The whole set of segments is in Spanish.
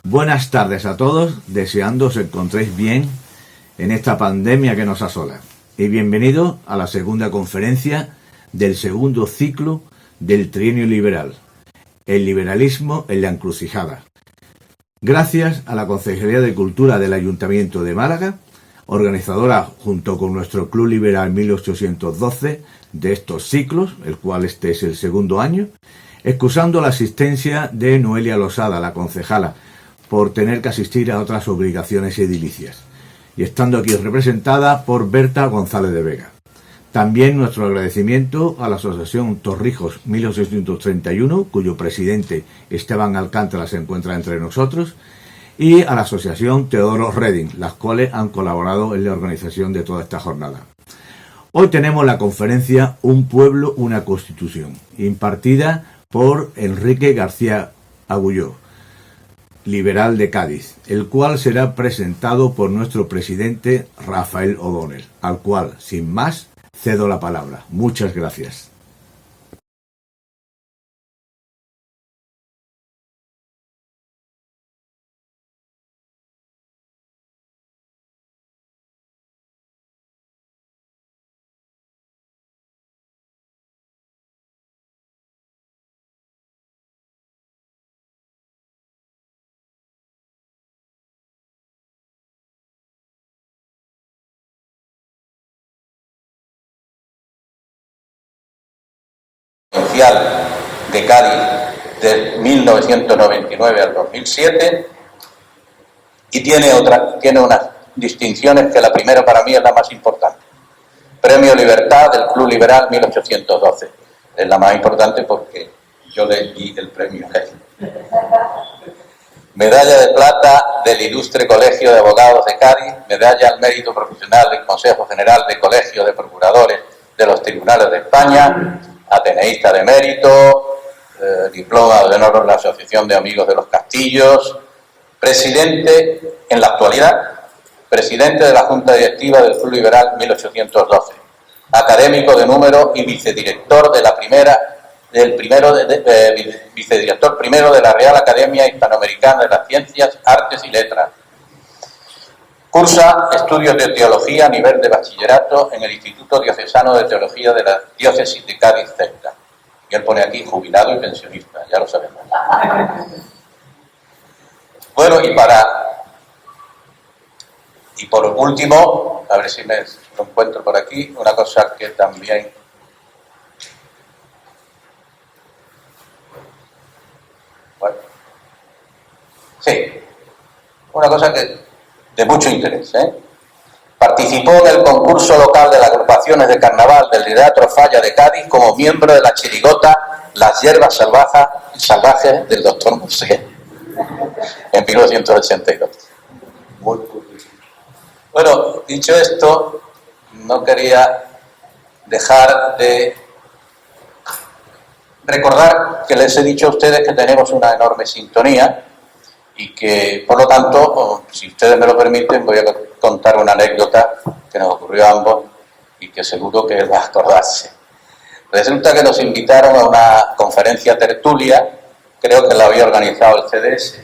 Buenas tardes a todos, deseando os encontréis bien en esta pandemia que nos asola. Y bienvenidos a la segunda conferencia del segundo ciclo del Trienio Liberal, el liberalismo en la encrucijada. Gracias a la Concejalía de Cultura del Ayuntamiento de Málaga, organizadora junto con nuestro Club Liberal 1812 de estos ciclos, el cual este es el segundo año, excusando la asistencia de Noelia Losada, la concejala, por tener que asistir a otras obligaciones edilicias, y estando aquí representada por Berta González de Vega. También nuestro agradecimiento a la Asociación Torrijos 1831, cuyo presidente Esteban Alcántara se encuentra entre nosotros, y a la Asociación Teodoro Reding, las cuales han colaborado en la organización de toda esta jornada. Hoy tenemos la conferencia Un pueblo, una constitución, impartida por Enrique García Agulló, liberal de Cádiz, el cual será presentado por nuestro presidente Rafael O'Donnell, al cual, sin más, cedo la palabra. Muchas gracias. De Cádiz de 1999 al 2007 y tiene unas distinciones que la primera para mí es la más importante. Premio Libertad del Club Liberal 1812. Es la más importante porque yo le di el premio a él. Medalla de plata del Ilustre Colegio de Abogados de Cádiz, medalla al mérito profesional del Consejo General de Colegio de Procuradores de los Tribunales de España, ateneísta de mérito, diploma de honor en la Asociación de Amigos de los Castillos, presidente, en la actualidad, presidente de la Junta Directiva del Club Liberal 1812, académico de número y vicedirector vicedirector primero de la Real Academia Hispanoamericana de las Ciencias, Artes y Letras. Cursa estudios de teología a nivel de bachillerato en el Instituto Diocesano de Teología de la Diócesis de Cádiz-Ceuta. Y él pone aquí jubilado y pensionista, ya lo sabemos. Bueno, y por último, a ver si me lo encuentro por aquí, una cosa que también... Bueno, sí, una cosa que de mucho interés, Participó en el concurso local de las agrupaciones de carnaval del Teatro Falla de Cádiz como miembro de la chirigota Las Hierbas Salvajes del Doctor Musé en 1982. Bueno, dicho esto, no quería dejar de recordar que les he dicho a ustedes que tenemos una enorme sintonía y que, por lo tanto, si ustedes me lo permiten, voy a contar una anécdota que nos ocurrió a ambos y que seguro que va a acordarse. Resulta que nos invitaron a una conferencia tertulia, creo que la había organizado el CDS,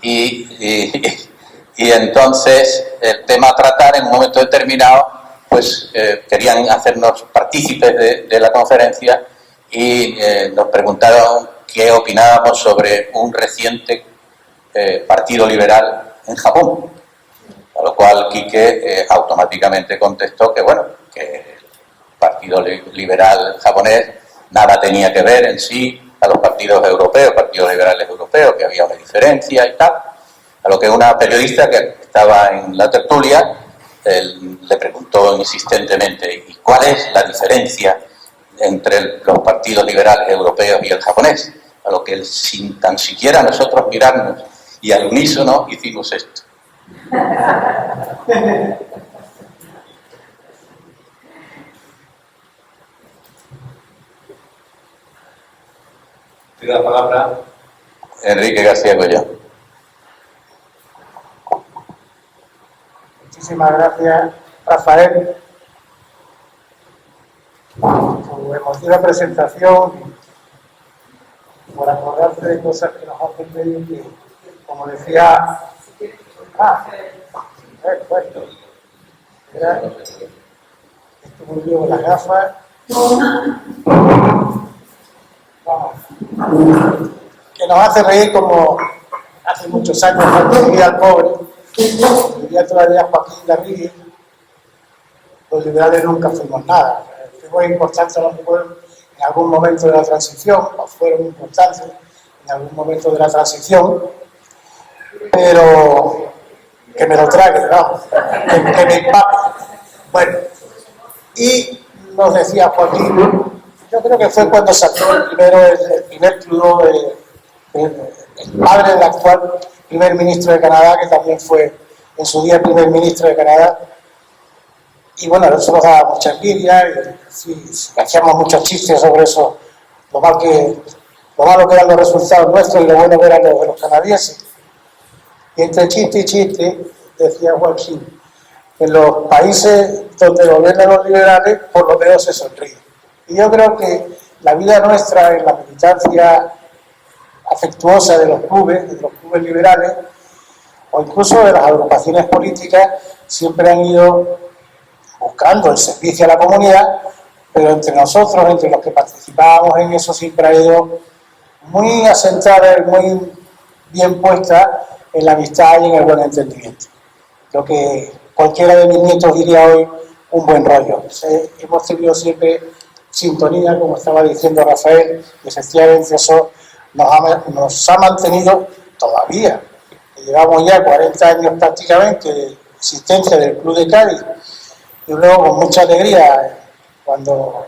y entonces el tema a tratar en un momento determinado, pues querían hacernos partícipes de la conferencia y nos preguntaron qué opinábamos sobre un reciente Partido Liberal en Japón, a lo cual Quique automáticamente contestó que bueno, que el Partido Liberal japonés nada tenía que ver en sí a los partidos europeos, partidos liberales europeos, que había una diferencia y tal, a lo que una periodista que estaba en la tertulia le preguntó insistentemente ¿y cuál es la diferencia entre los partidos liberales europeos y el japonés? A lo que él, sin tan siquiera nosotros mirarnos y al unísono, hicimos esto. Tiene la palabra Enrique García Agulló. Muchísimas gracias, Rafael, por tu emotiva presentación, por acordarte de cosas que nos hacen reír como decía... Puesto. Mira, esto muy bien con las gafas. Vamos. Que nos hace reír como hace muchos años cuando vivía el pobre, vivía todavía Joaquín Garrigue. Los liberales nunca fuimos nada. Fuimos importantes a lo mejor en algún momento de la transición, o fueron importantes en algún momento de la transición, pero que me lo trague, vamos, que me empape. Bueno, y nos decía Joaquín, yo creo que fue cuando sacó el primer Trudeau, el padre del actual primer ministro de Canadá, que también fue en su día primer ministro de Canadá. Y bueno, eso nos daba mucha envidia y hacíamos muchos chistes sobre eso, lo malo que eran los resultados nuestros y lo bueno que eran los de los canadienses. Y entre chiste y chiste, decía Joaquín, en los países donde gobiernan los liberales, por lo menos se sonríe. Y yo creo que la vida nuestra en la militancia afectuosa de los clubes liberales, o incluso de las agrupaciones políticas, siempre han ido buscando el servicio a la comunidad, pero entre nosotros, entre los que participábamos en eso, siempre ha ido muy asentada y muy bien puesta en la amistad y en el buen entendimiento. Lo que cualquiera de mis nietos diría hoy, un buen rollo. Hemos tenido siempre sintonía, como estaba diciendo Rafael, y efectivamente eso nos ha mantenido todavía. Llevamos ya 40 años prácticamente de existencia del Club de Cádiz, y luego con mucha alegría, cuando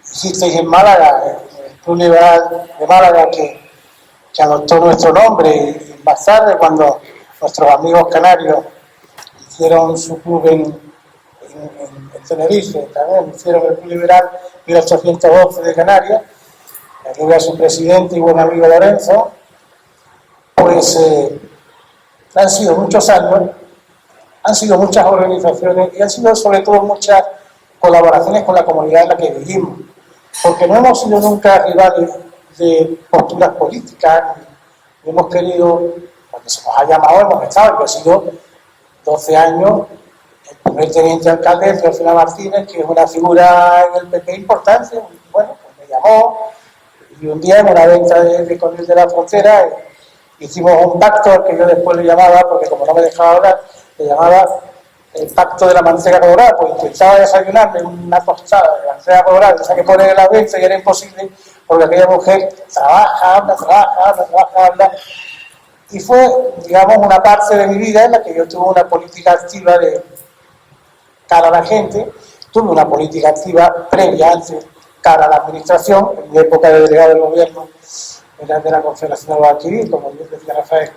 hicisteis en Málaga, el Club Liberal de Málaga, que adoptó nuestro nombre, y más tarde cuando nuestros amigos canarios hicieron su club en Tenerife, también hicieron el Club Liberal 1812 de Canarias, aquí era su presidente y buen amigo Lorenzo, pues han sido muchos años, han sido muchas organizaciones y han sido sobre todo muchas colaboraciones con la comunidad en la que vivimos, porque no hemos sido nunca rivales de posturas políticas, ni hemos querido, cuando se nos ha llamado hemos estado, yo he sido 12 años el primer teniente alcalde de Teófila Martínez, que es una figura en el PP importante. Bueno, pues me llamó y un día en una venta de Conil de la Frontera hicimos un pacto al que yo después le llamaba, porque como no me dejaba hablar, le llamaba el pacto de la manteca colorada, pues intentaba desayunarme una tostada de manteca colorada, esa que pone en la venta, y era imposible porque aquella mujer trabaja, habla. Y fue, digamos, una parte de mi vida en la que yo tuve una política activa de cara a la gente, tuve una política activa previa, antes, cara a la administración, en mi época de delegado del gobierno, era de la Confederación de los Alquileres, como bien decía Rafael.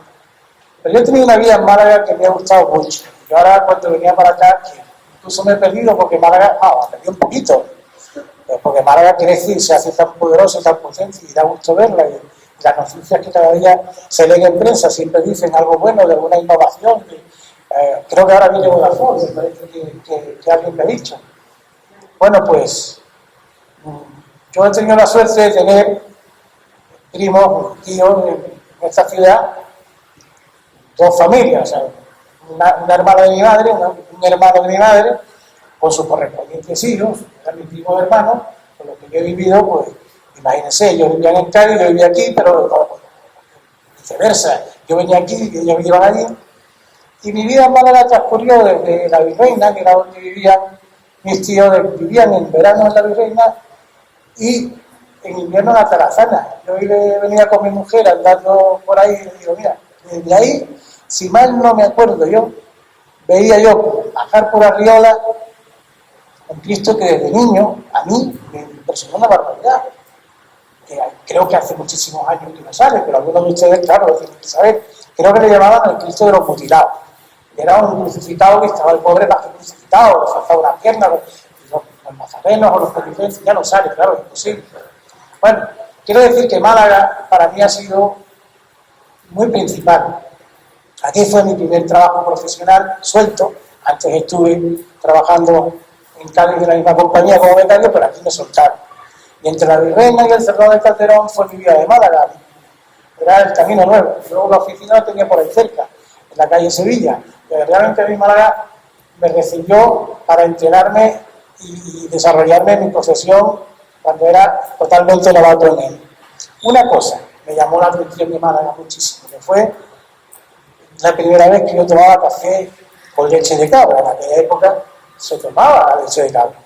Pero yo he tenido una vida en Málaga que me ha gustado mucho. Y ahora cuando venía para acá, que incluso me he perdido porque Málaga, perdí un poquito, porque Málaga crece y se hace tan poderosa, tan potente, y da gusto verla. Y las noticias que cada día se leen en prensa siempre dicen algo bueno, de alguna innovación. Creo que ahora viene Vodafone, me parece que alguien me ha dicho. Bueno, pues yo he tenido la suerte de tener primos, tíos en esta ciudad, dos familias, o sea, una hermana de mi madre, un hermano de mi madre, con sus correspondientes hijos, eran mis primos hermanos, con lo que yo he vivido, pues, imagínense, ellos vivían en Cádiz, yo vivía aquí, pero viceversa, yo venía aquí y ellos vivían allí, y mi vida en Málaga transcurrió desde la Virreina, que era donde vivían mis tíos, vivían en verano en la Virreina, y en invierno en la Tarazana. Yo venía con mi mujer andando por ahí y digo, mira, desde ahí, si mal no me acuerdo yo, veía yo bajar por Arriola un Cristo que desde niño a mí me impresionó una barbaridad. Creo que hace muchísimos años que no sale, pero algunos de ustedes, claro, tienen que saber. Creo que le llamaban el Cristo de los mutilados. Era un crucificado que estaba el pobre más que crucificado, le faltaba una pierna, los nazarenos o los penitentes, ya no sale, claro, es imposible. Bueno, quiero decir que Málaga para mí ha sido muy principal. Aquí fue mi primer trabajo profesional suelto. Antes estuve trabajando en Cádiz de la misma compañía como becario, pero aquí me soltaron. Y entre la Virreina y el Cerro del Calderón fue mi vida de Málaga. era el Camino Nuevo. Luego la oficina la tenía por ahí cerca, en la calle Sevilla. Y realmente a mí Málaga me recibió para entrenarme y desarrollarme en mi profesión cuando era totalmente novato en él. Una cosa me llamó la atención de Málaga muchísimo, que fue la primera vez que yo tomaba café con leche de cabra. En aquella época se tomaba la leche de cabra.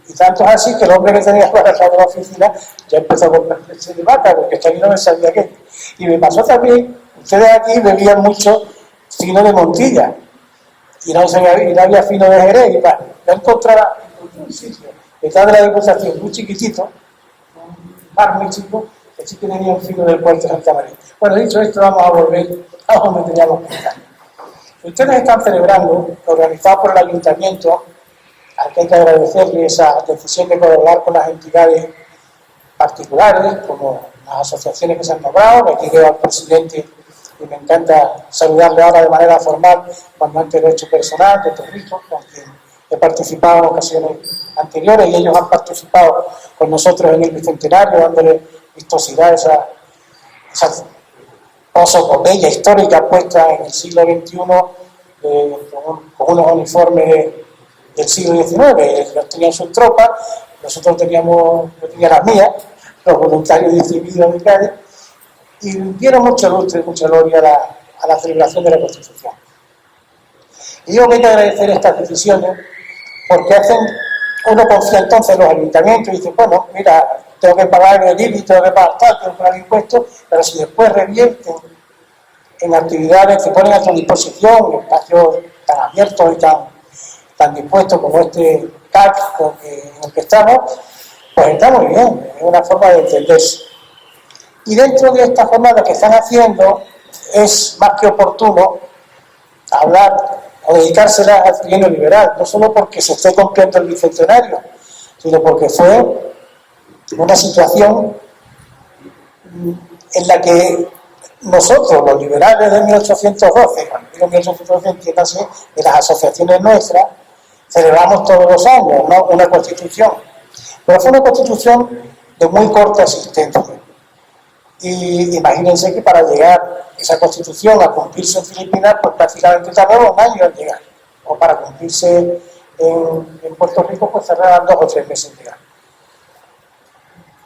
Y tanto es así que el hombre que tenía para la oficina ya empezó a comprar leche de vaca, porque es que a mí no me sabía qué. Y me pasó también, ustedes aquí bebían mucho fino de Montilla, y no había fino de Jerez, y para yo encontraba un sitio, detrás de la Diputación, muy chiquitito, un bar muy chico, que sí que tenía un fino del puerto de Santa María. Bueno, dicho esto, vamos a volver a donde teníamos que estar. Ustedes están celebrando, organizado por el Ayuntamiento, al que hay que agradecerle esa decisión de colaborar con las entidades particulares, como las asociaciones que se han nombrado. Aquí veo al presidente y me encanta saludarle ahora de manera formal, cuando antes lo he hecho personal, de Torrijos, con quien he participado en ocasiones anteriores, y ellos han participado con nosotros en el Bicentenario, dándole vistosidad a esa osopopeya histórica puesta en el siglo XXI con unos uniformes del siglo XIX. Ellos tenían sus tropas, nosotros yo tenía las mías, los voluntarios distribuidos de Cádiz, y dieron mucho lustre, mucha gloria a la celebración de la Constitución. Y yo quiero agradecer estas decisiones porque uno confía entonces en los ayuntamientos y dice, bueno, mira, tengo que pagar el IBI, tengo que pagar tal, tengo que pagar impuestos, pero si después revierten en actividades que ponen a tu disposición, en espacios tan abiertos y tan dispuestos como este CAC en el que estamos, pues está muy bien, es una forma de entenderse. Y dentro de esta jornada que están haciendo, es más que oportuno hablar o dedicársela al trienio liberal, no solo porque se esté cumpliendo el bicentenario, sino porque fue una situación en la que nosotros, los liberales de 1812, cuando digo 1812, entiéndase, de las asociaciones nuestras, celebramos todos los años, ¿no?, una constitución. Pero fue una constitución de muy corta existencia. Y imagínense que para llegar esa constitución a cumplirse en Filipinas, pues prácticamente tardó un año en llegar. O para cumplirse en Puerto Rico, pues tardaban 2 o 3 meses en llegar.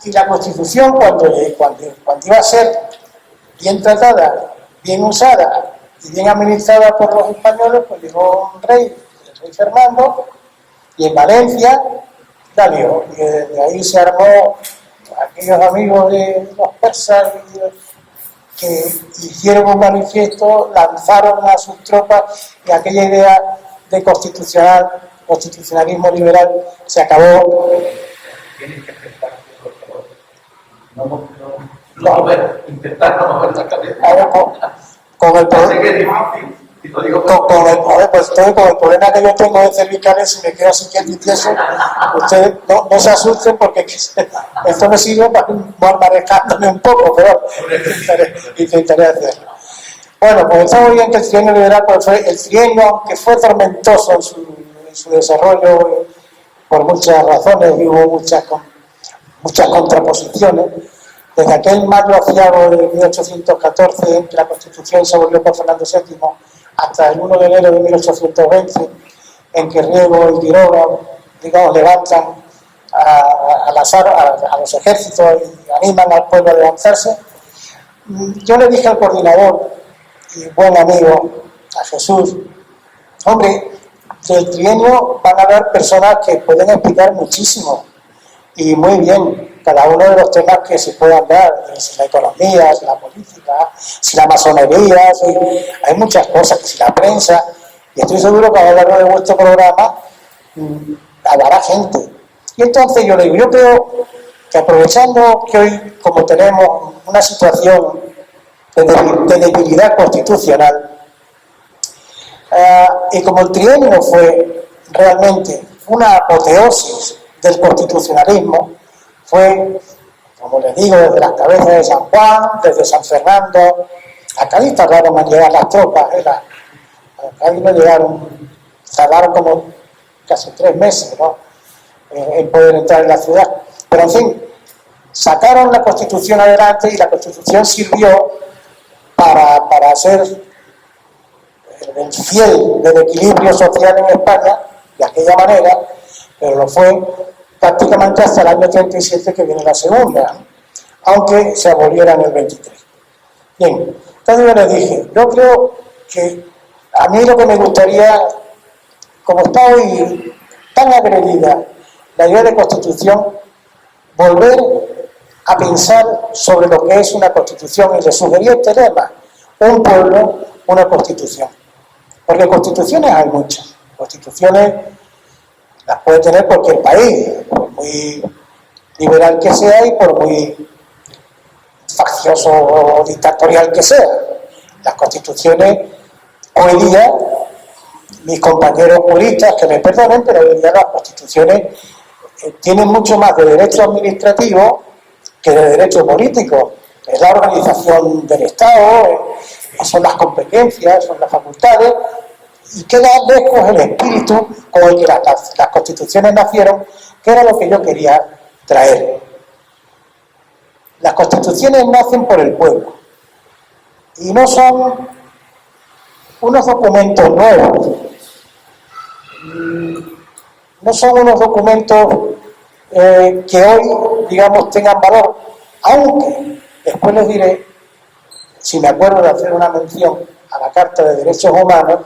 Y la constitución, cuando iba a ser bien tratada, bien usada y bien administrada por los españoles, pues llegó un rey, el rey Fernando, y en Valencia la lió. Y de ahí se armó aquellos amigos de los persas que hicieron un manifiesto, lanzaron a sus tropas y aquella idea de constitucionalismo liberal se acabó. Tienes que aceptar, por favor. Intentar no mover la cabeza. Con el problema. que es difícil. Con el problema que yo tengo de cervicales, si me quedo sin que entiendes, ustedes no se asusten porque esto me sirve para manejándome un poco, pero intentaré hacerlo. Bueno, pues está muy bien que el trienio liberal, pues fue el trienio, aunque fue tormentoso en su desarrollo por muchas razones y hubo muchas contraposiciones. Desde aquel mayo aciago de 1814, en que la Constitución se volvió por Fernando VII, hasta el 1 de enero de 1820, en que Riego y Quiroga, digamos, levantan a los ejércitos y animan al pueblo a levantarse. Yo le dije al coordinador y buen amigo, a Jesús, hombre, del trienio van a haber personas que pueden explicar muchísimo y muy bien cada uno de los temas que se puedan dar, si la economía, si la política, si la masonería, hay muchas cosas, que si la prensa, y estoy seguro que a lo largo de vuestro programa hablará gente. Y entonces yo le digo, yo creo que aprovechando que hoy, como tenemos una situación de debilidad constitucional, y como el trienio fue realmente una apoteosis del constitucionalismo, fue, como les digo, desde las cabezas de San Juan, desde San Fernando, a Cádiz tardaron en llegar las tropas, a Cádiz no llegaron, tardaron como casi 3 meses, ¿no?, en poder entrar en la ciudad. Pero en fin, sacaron la Constitución adelante y la Constitución sirvió para ser el fiel del equilibrio social en España, de aquella manera, pero lo fue prácticamente hasta el año 37, que viene la segunda, aunque se aboliera en el 23. Bien, entonces yo les dije, yo creo que a mí lo que me gustaría, como está hoy tan agredida la idea de constitución, volver a pensar sobre lo que es una constitución, y le sugerí este lema: un pueblo, una constitución. Porque constituciones hay muchas. Constituciones las puede tener cualquier país, por muy liberal que sea y por muy faccioso o dictatorial que sea. Las constituciones, hoy día, mis compañeros juristas que me perdonen, pero hoy día las constituciones tienen mucho más de derecho administrativo que de derecho político. Es la organización del Estado, son las competencias, son las facultades, y queda lejos el espíritu con el que las constituciones nacieron, que era lo que yo quería traer. Las constituciones nacen por el pueblo y no son unos documentos nuevos, no son unos documentos que hoy, digamos, tengan valor, aunque después les diré, si me acuerdo de hacer una mención a la Carta de Derechos Humanos,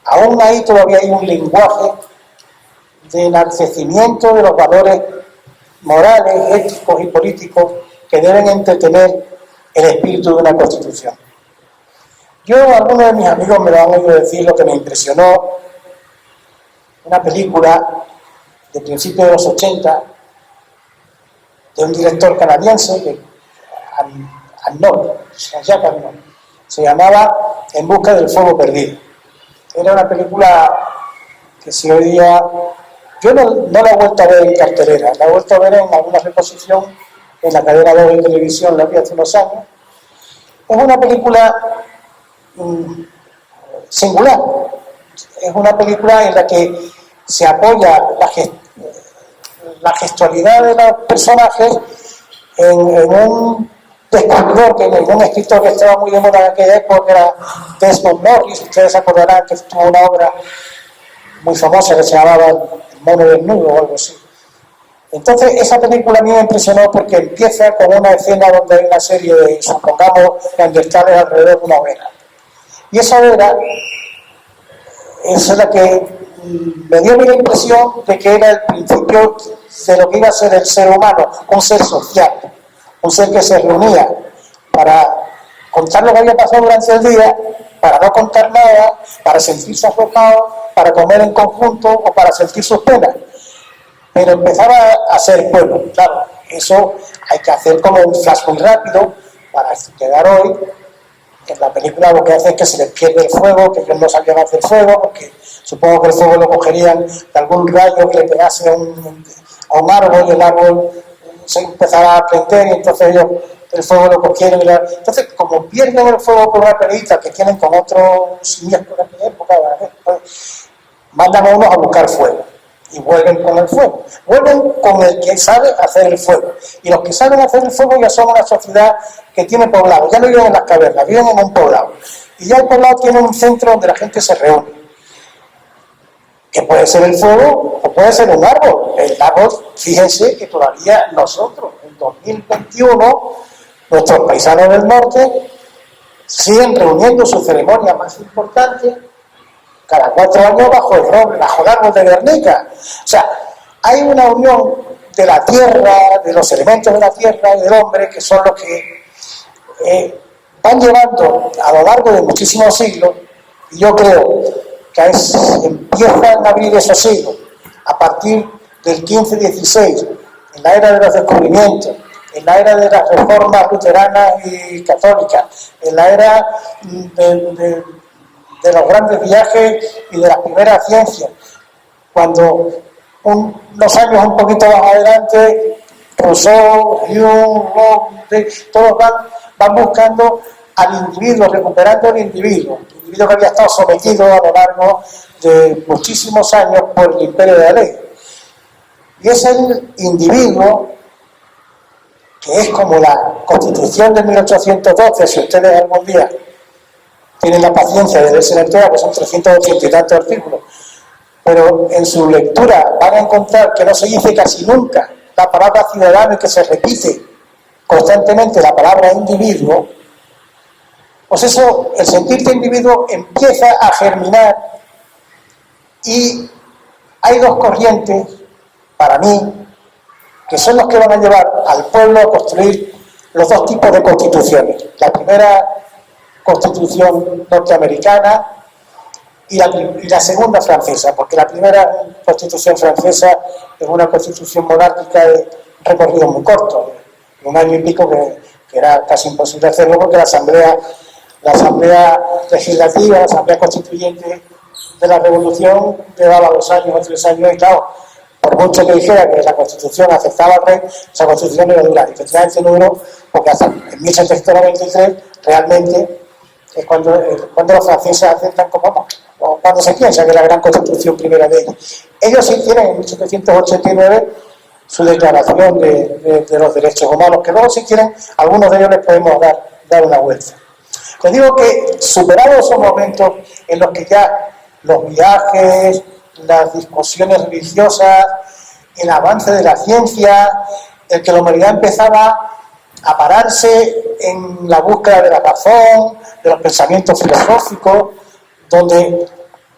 aún ahí todavía hay un lenguaje de enaltecimiento de los valores morales, éticos y políticos que deben entretener el espíritu de una constitución. Algunos de mis amigos me lo han oído decir, lo que me impresionó, una película de principios de los 80 de un director canadiense, Jacques Arnaud, se llamaba En busca del fuego perdido. Era una película que si hoy día, yo no la he vuelto a ver en cartelera, la he vuelto a ver en alguna reposición en la cadena de televisión, la vi hace unos años. Es una película singular, es una película en la que se apoya la gestualidad de los personajes en un descubridor, que en un escritor que estaba muy de moda en aquella época era Desmond Morris. Ustedes se acordarán que tuvo una obra muy famosa que se llamaba El mono desnudo o algo así. Entonces esa película a mí me impresionó porque empieza con una escena donde hay una serie de, supongamos, neandertales alrededor de una hoguera. Y esa hoguera es la que me dio la impresión de que era el principio de lo que iba a ser el ser humano, un ser social, un ser que se reunía para contar lo que había pasado durante el día, para no contar nada, para sentirse arropado, para comer en conjunto o para sentir sus penas. Pero empezaba a ser pueblo. Claro, eso hay que hacer como un flash muy rápido para quedar hoy. En la película lo que hace es que se les pierde el fuego, que ellos no sabían hacer fuego, porque supongo que el fuego lo cogerían de algún rayo que le pegase a un árbol, y el árbol se empezaba a prender y entonces ellos el fuego lo cogieron. Entonces, como pierden el fuego por una pelita que tienen con otros siniestros de aquella época, pues, mandan a unos a buscar fuego y vuelven con el fuego. Vuelven con el que sabe hacer el fuego. Y los que saben hacer el fuego ya son una sociedad que tiene poblado. Ya no viven en las cavernas, viven en un poblado. Y ya el poblado tiene un centro donde la gente se reúne. Que puede ser el fuego o puede ser un árbol. El árbol, fíjense que todavía nosotros, en 2021, nuestros paisanos del norte siguen reuniendo su ceremonia más importante cada 4 años bajo el árbol de Guernica. O sea, hay una unión de la tierra, de los elementos de la tierra y del hombre, que son los que van llevando a lo largo de muchísimos siglos, y yo creo que empiezan a abrir esos siglos a partir del 15-16, en la era de los descubrimientos, en la era de las reformas luteranas y católicas, en la era de los grandes viajes y de las primeras ciencias, cuando unos años un poquito más adelante, Rousseau, Hume, todos van buscando al individuo, recuperando el individuo que había estado sometido a lo largo de muchísimos años por el imperio de la ley. Y es el individuo que es como la Constitución de 1812, si ustedes algún día tienen la paciencia de leerse la entera, pues son 380 y tantos artículos, pero en su lectura van a encontrar que no se dice casi nunca la palabra ciudadano y que se repite constantemente la palabra individuo, pues eso, el sentirte individuo empieza a germinar y hay dos corrientes, para mí, que son los que van a llevar al pueblo a construir los dos tipos de constituciones. La primera constitución norteamericana y la segunda francesa, porque la primera constitución francesa es una constitución monárquica de recorrido muy corto, de un año y pico que era casi imposible hacerlo porque la asamblea legislativa, la asamblea constituyente de la revolución llevaba 2 años o 3 años y claro, por mucho que dijera que la constitución aceptaba al rey, esa constitución no iba a durar. Y efectivamente no duró porque hasta en 1793 realmente es cuando los franceses aceptan como cuando se piensa que es la gran constitución primera de ellos. Ellos sí tienen en 1789 su declaración de los derechos humanos, que luego si quieren, algunos de ellos les podemos dar una vuelta. Les digo que superados esos momentos en los que ya los viajes, las discusiones religiosas, el avance de la ciencia, el que la humanidad empezaba a pararse en la búsqueda de la razón, de los pensamientos filosóficos, donde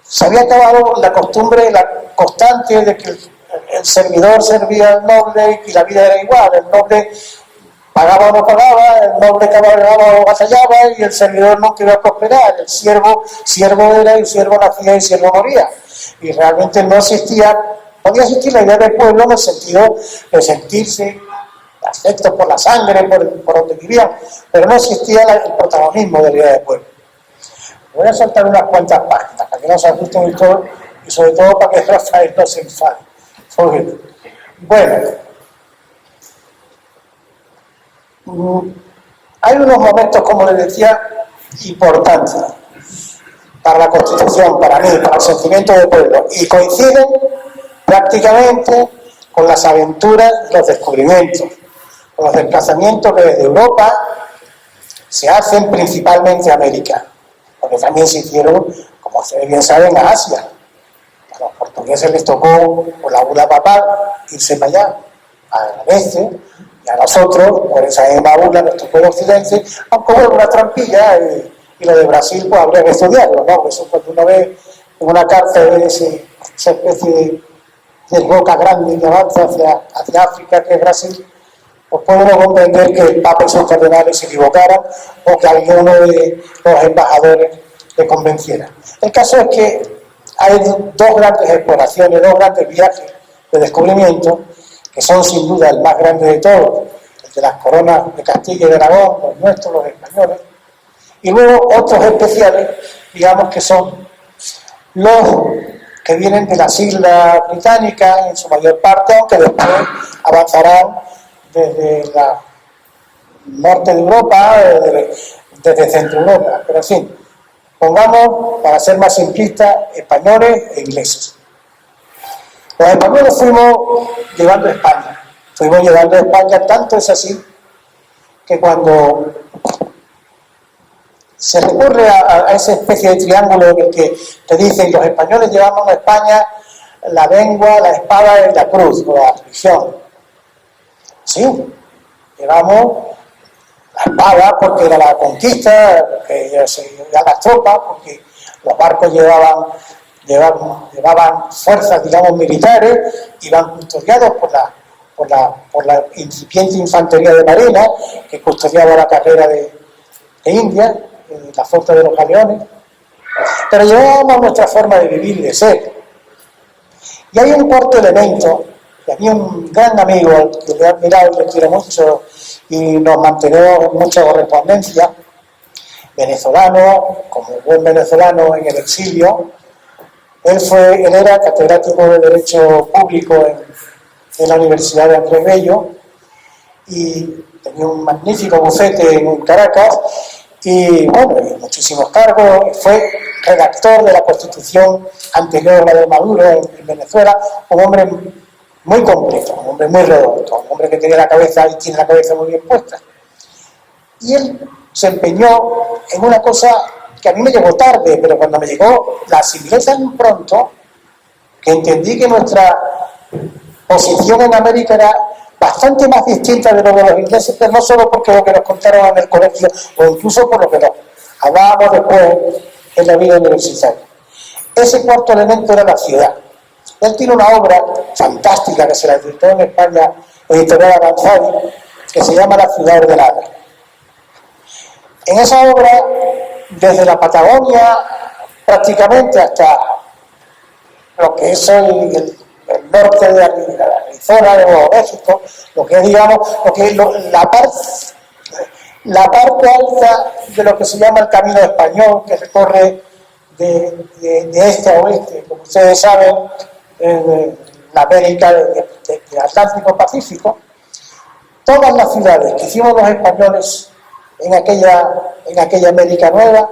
se había acabado la costumbre, la constante de que el servidor servía al noble y la vida era igual, el noble pagaba o no pagaba, el noble cabalgaba o batallaba y el servidor no quería prosperar, el siervo era y el siervo nacía y el siervo moría. Y realmente no existía, podía existir la idea del pueblo en el sentido de sentirse afectos por la sangre, por donde vivían, pero no existía el protagonismo de la idea del pueblo. Voy a saltar unas cuantas páginas para que no se asusten y sobre todo para que Rafael no se enfade. Bueno, hay unos momentos, como les decía, importantes para la Constitución, para mí, para el sentimiento del pueblo, y coinciden prácticamente con las aventuras, los descubrimientos, con los desplazamientos que desde Europa se hacen principalmente a América, porque también se hicieron, como ustedes bien saben, a Asia. A los portugueses les tocó, por la bula papal, irse para allá, al este, y a nosotros, por esa misma bula, nos tocó el occidente, aunque hubo una trampilla, y lo de Brasil, pues habría que estudiarlo, ¿no? Eso cuando uno ve en una carta de esa especie de roca grande que avanza hacia África, que es Brasil, pues puede uno comprender que el Papa y sus cardenales se equivocaran o que alguno de los embajadores le convenciera. El caso es que hay dos grandes exploraciones, dos grandes viajes de descubrimiento, que son sin duda el más grande de todos, el de las coronas de Castilla y de Aragón, los nuestros, los españoles, y luego otros especiales, digamos que son los que vienen de las islas británicas, en su mayor parte, aunque después avanzarán desde el norte de Europa, desde Centro Europa, pero en fin, pongamos, para ser más simplistas, españoles e ingleses. Los españoles fuimos llevando a España, tanto es así que cuando se recurre a esa especie de triángulo en el que te dicen los españoles llevamos a España la lengua, la espada y la cruz, o la religión. Sí, llevamos la espada porque era la conquista, porque eran las tropas, porque los barcos llevaban fuerzas, digamos, militares, iban custodiados por la incipiente infantería de marina que custodiaba la carrera de India, la flota de los galeones, pero llevábamos nuestra forma de vivir y de ser. Y hay un cuarto elemento, que a mí un gran amigo, al que le he admirado y le quiero mucho, y nos mantenemos mucha correspondencia, venezolano, como buen venezolano en el exilio. Él era catedrático de Derecho Público en la Universidad de Andrés Bello y tenía un magnífico bufete en Caracas y, bueno, muchísimos cargos. Fue redactor de la Constitución anterior a la de Maduro en Venezuela, un hombre muy completo, un hombre muy redondo, un hombre que tenía la cabeza y tiene la cabeza muy bien puesta. Y él se empeñó en una cosa que a mí me llegó tarde, pero cuando me llegó la asimilé tan pronto que entendí que nuestra posición en América era bastante más distinta de lo de los ingleses, pero no solo porque lo que nos contaron en el colegio o incluso por lo que nos hablábamos después en la vida universitaria. Ese cuarto elemento era la ciudad. Él tiene una obra fantástica que se la editó en España, editorial Avanzadi, que se llama La ciudad ordenada. En esa obra, desde la Patagonia prácticamente hasta lo que es el norte de Arizona, de Nuevo México, lo que es, digamos, la parte alta de lo que se llama el Camino Español, que recorre de este a oeste, como ustedes saben, en la América del Atlántico-Pacífico. Todas las ciudades que hicimos los españoles en aquella América Nueva,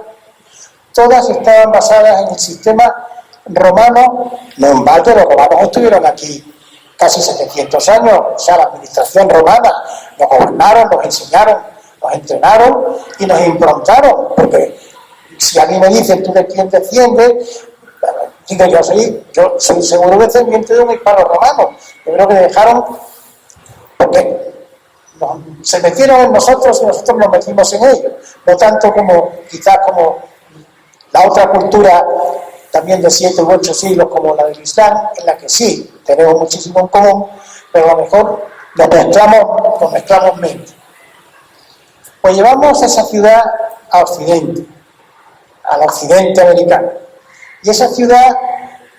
todas estaban basadas en el sistema romano. No en balde, los romanos estuvieron aquí casi 700 años, o sea, la administración romana nos gobernaron, nos enseñaron, nos entrenaron y nos improntaron, porque si a mí me dicen tú de quién desciendes, digo yo soy seguro descendiente de un hispano romano. Yo creo que dejaron, porque se metieron en nosotros y nosotros nos metimos en ellos, no tanto como quizás como la otra cultura también de 7 u 8 siglos como la del Islam, en la que sí tenemos muchísimo en común, pero a lo mejor nos mezclamos menos. Pues llevamos esa ciudad a Occidente, al occidente americano. Y esa ciudad,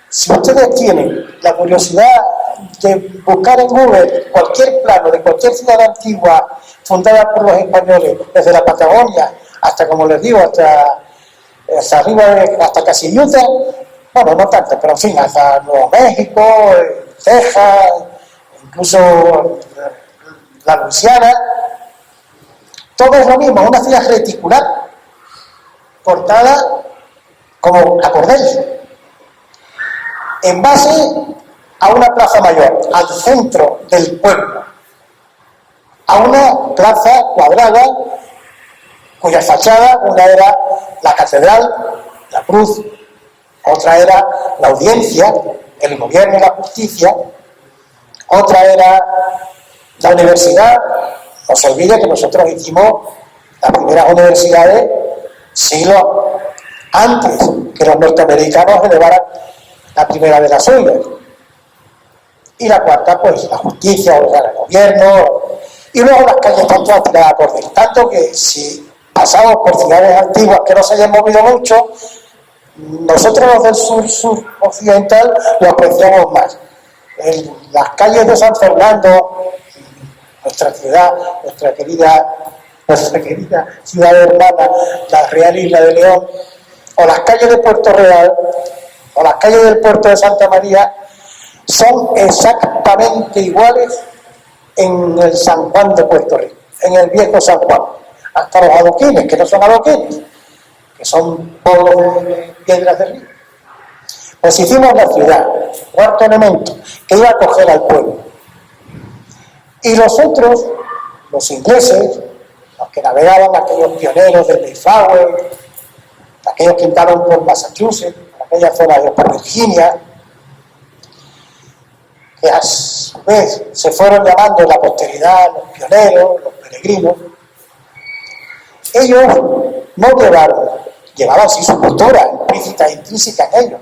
si ustedes tienen la curiosidad de buscar en Google cualquier plano de cualquier ciudad antigua fundada por los españoles, desde la Patagonia hasta, como les digo, hasta arriba, hasta casi Utah, bueno, no tanto, pero en fin, hasta Nuevo México, Texas, incluso la Luisiana, todo es lo mismo, una ciudad reticular, cortada como a cordel, en base a una plaza mayor, al centro del pueblo, a una plaza cuadrada cuya fachada, una era la catedral, la cruz, otra era la audiencia, el gobierno y la justicia, otra era la universidad. No se olvide que nosotros hicimos las primeras universidades siglos antes que los norteamericanos elevaran la primera de las suyas. Y la cuarta, pues, la justicia, o sea, el gobierno. Y luego las calles están todas tiradas por dentro. Tanto que si pasamos por ciudades antiguas que no se hayan movido mucho, nosotros los del sur occidental lo apreciamos más. En las calles de San Fernando, nuestra ciudad, nuestra querida ciudad hermana, la Real Isla de León, o las calles de Puerto Real, o las calles del puerto de Santa María, son exactamente iguales en el San Juan de Puerto Rico, en el viejo San Juan, hasta los adoquines, que no son adoquines, que son polvos de piedras de río. Pues hicimos la ciudad, cuarto elemento, que iba a acoger al pueblo. Y los otros, los ingleses, los que navegaban, aquellos pioneros del Mayflower, aquellos que entraron por Massachusetts, aquella zona de por Virginia, que a su vez se fueron llamando en la posteridad los pioneros, los peregrinos. Ellos no llevaban sí su cultura implícita e intrínseca en ellos,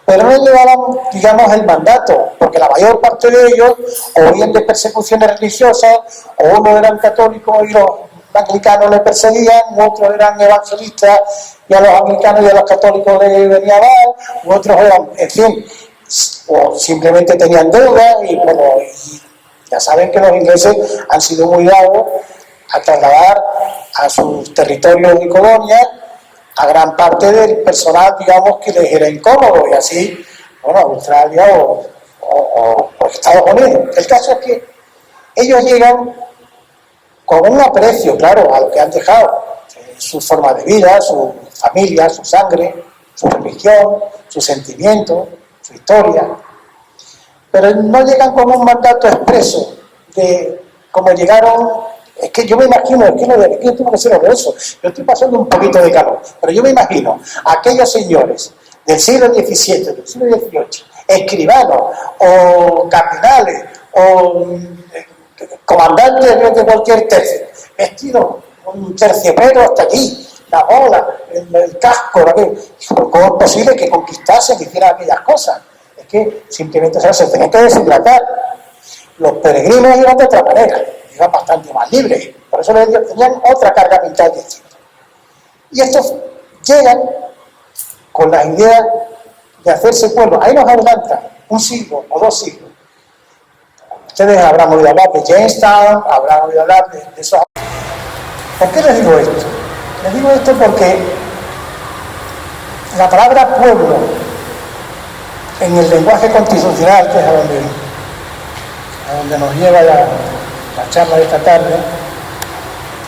pero no llevaban, digamos, el mandato, porque la mayor parte de ellos o huían de persecuciones religiosas, o unos eran católicos y los anglicanos les perseguían, otros eran evangelistas y a los anglicanos y a los católicos les venía mal, u otros eran, en fin, o simplemente tenían deuda y bueno, y ya saben que los ingleses han sido muy dados a trasladar a sus territorios y colonias a gran parte del personal, digamos, que les era incómodo, y así, bueno, Australia o Estados Unidos. El caso es que ellos llegan con un aprecio, claro, a lo que han dejado, su forma de vida, su familia, su sangre, su religión, sus sentimientos, su historia, pero no llegan con un mandato expreso de como llegaron Es que yo me imagino, es que lo de aquí tuvo que ser horroroso. Yo estoy pasando un poquito de calor, pero yo me imagino a aquellos señores del siglo XVII, del siglo XVIII, escribanos o cardenales o comandantes de cualquier tercio, vestidos con un terciopelo hasta aquí, la bola, el casco, ¿cómo es posible que conquistasen, que hicieran aquellas cosas? Es que simplemente se tenían que deshidratar. Los peregrinos iban de otra manera, iban bastante más libres, por eso tenían otra carga mental distinta. Y estos llegan con la idea de hacerse pueblo. Ahí nos adelantan un siglo o 2 siglos. Ustedes habrán oído hablar de Jamestown, habrán oído hablar de esos. ¿Por qué les digo esto? Les digo esto porque la palabra pueblo en el lenguaje constitucional, que es a donde nos lleva la charla de esta tarde,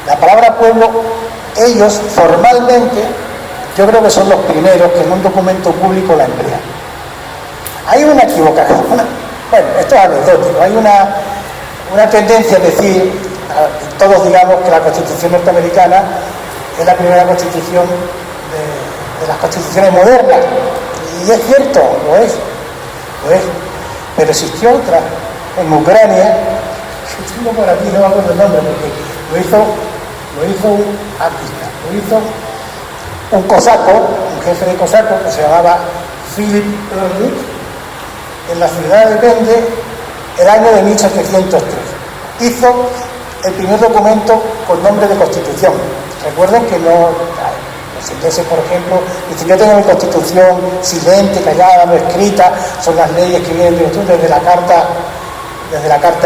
la palabra pueblo, ellos formalmente, yo creo que son los primeros que en un documento público la emplean. Hay una equivocación, bueno, esto es anecdótico, hay una tendencia a decir, todos digamos que la Constitución norteamericana es la primera constitución de las constituciones modernas, y es cierto, lo es, pero existió otra en Ucrania, que tengo por aquí, no me acuerdo el nombre, porque lo hizo un artista, lo hizo un cosaco, un jefe de cosaco que se llamaba Philip Ehrlich, en la ciudad de Pende, el año de 1703. Hizo el primer documento con nombre de Constitución. Recuerden que los ingleses, por ejemplo, dicen: yo tengo mi Constitución silente, callada, no escrita, son las leyes que vienen desde la Carta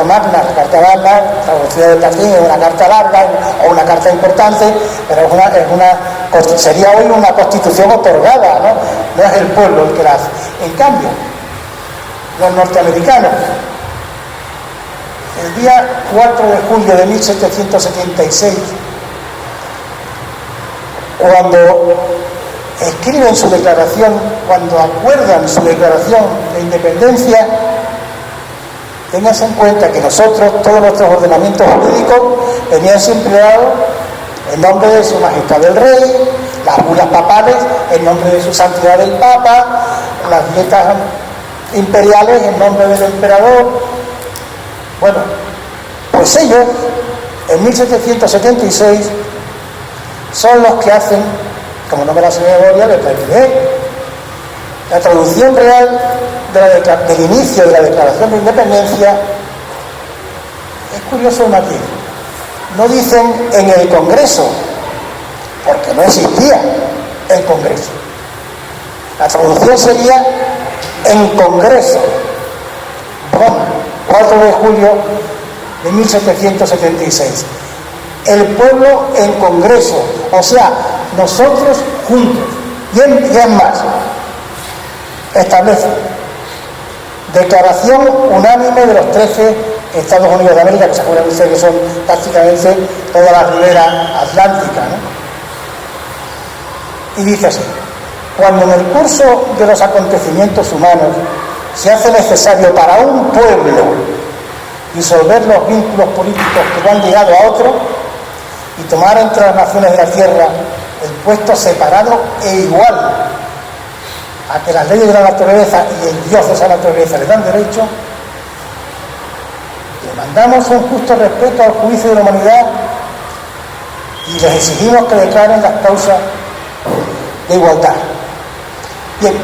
Magna. La Carta Magna, traducida del latín, es una carta larga o una carta importante, pero sería hoy una Constitución otorgada, ¿no? No es el pueblo el que la hace. En cambio, los norteamericanos, el día 4 de julio de 1776, cuando escriben su declaración, cuando acuerdan su declaración de independencia, ténganse en cuenta que nosotros, todos nuestros ordenamientos jurídicos venían empleados en nombre de su majestad el rey, las bulas papales en nombre de su santidad el papa, las dietas imperiales en nombre del emperador. Bueno, pues ellos, en 1776, son los que hacen, como no me la sé de memoria, la traducción real del inicio de la Declaración de Independencia. Es curioso un matiz. No dicen en el Congreso, porque no existía el Congreso. La traducción sería en Congreso. Roma, 4 de julio de 1776. El pueblo en Congreso, o sea, nosotros juntos. Y es más, establece declaración unánime de los 13 Estados Unidos de América, que se acuerdan ustedes que son prácticamente toda la ribera atlántica, ¿no? Y dice así: cuando en el curso de los acontecimientos humanos se hace necesario para un pueblo disolver los vínculos políticos que lo han ligado a otro y tomar entre las naciones de la tierra el puesto separado e igual a que las leyes de la naturaleza y el Dios de esa naturaleza le dan derecho, demandamos un justo respeto al juicio de la humanidad y les exigimos que declaren las causas de igualdad. Bien,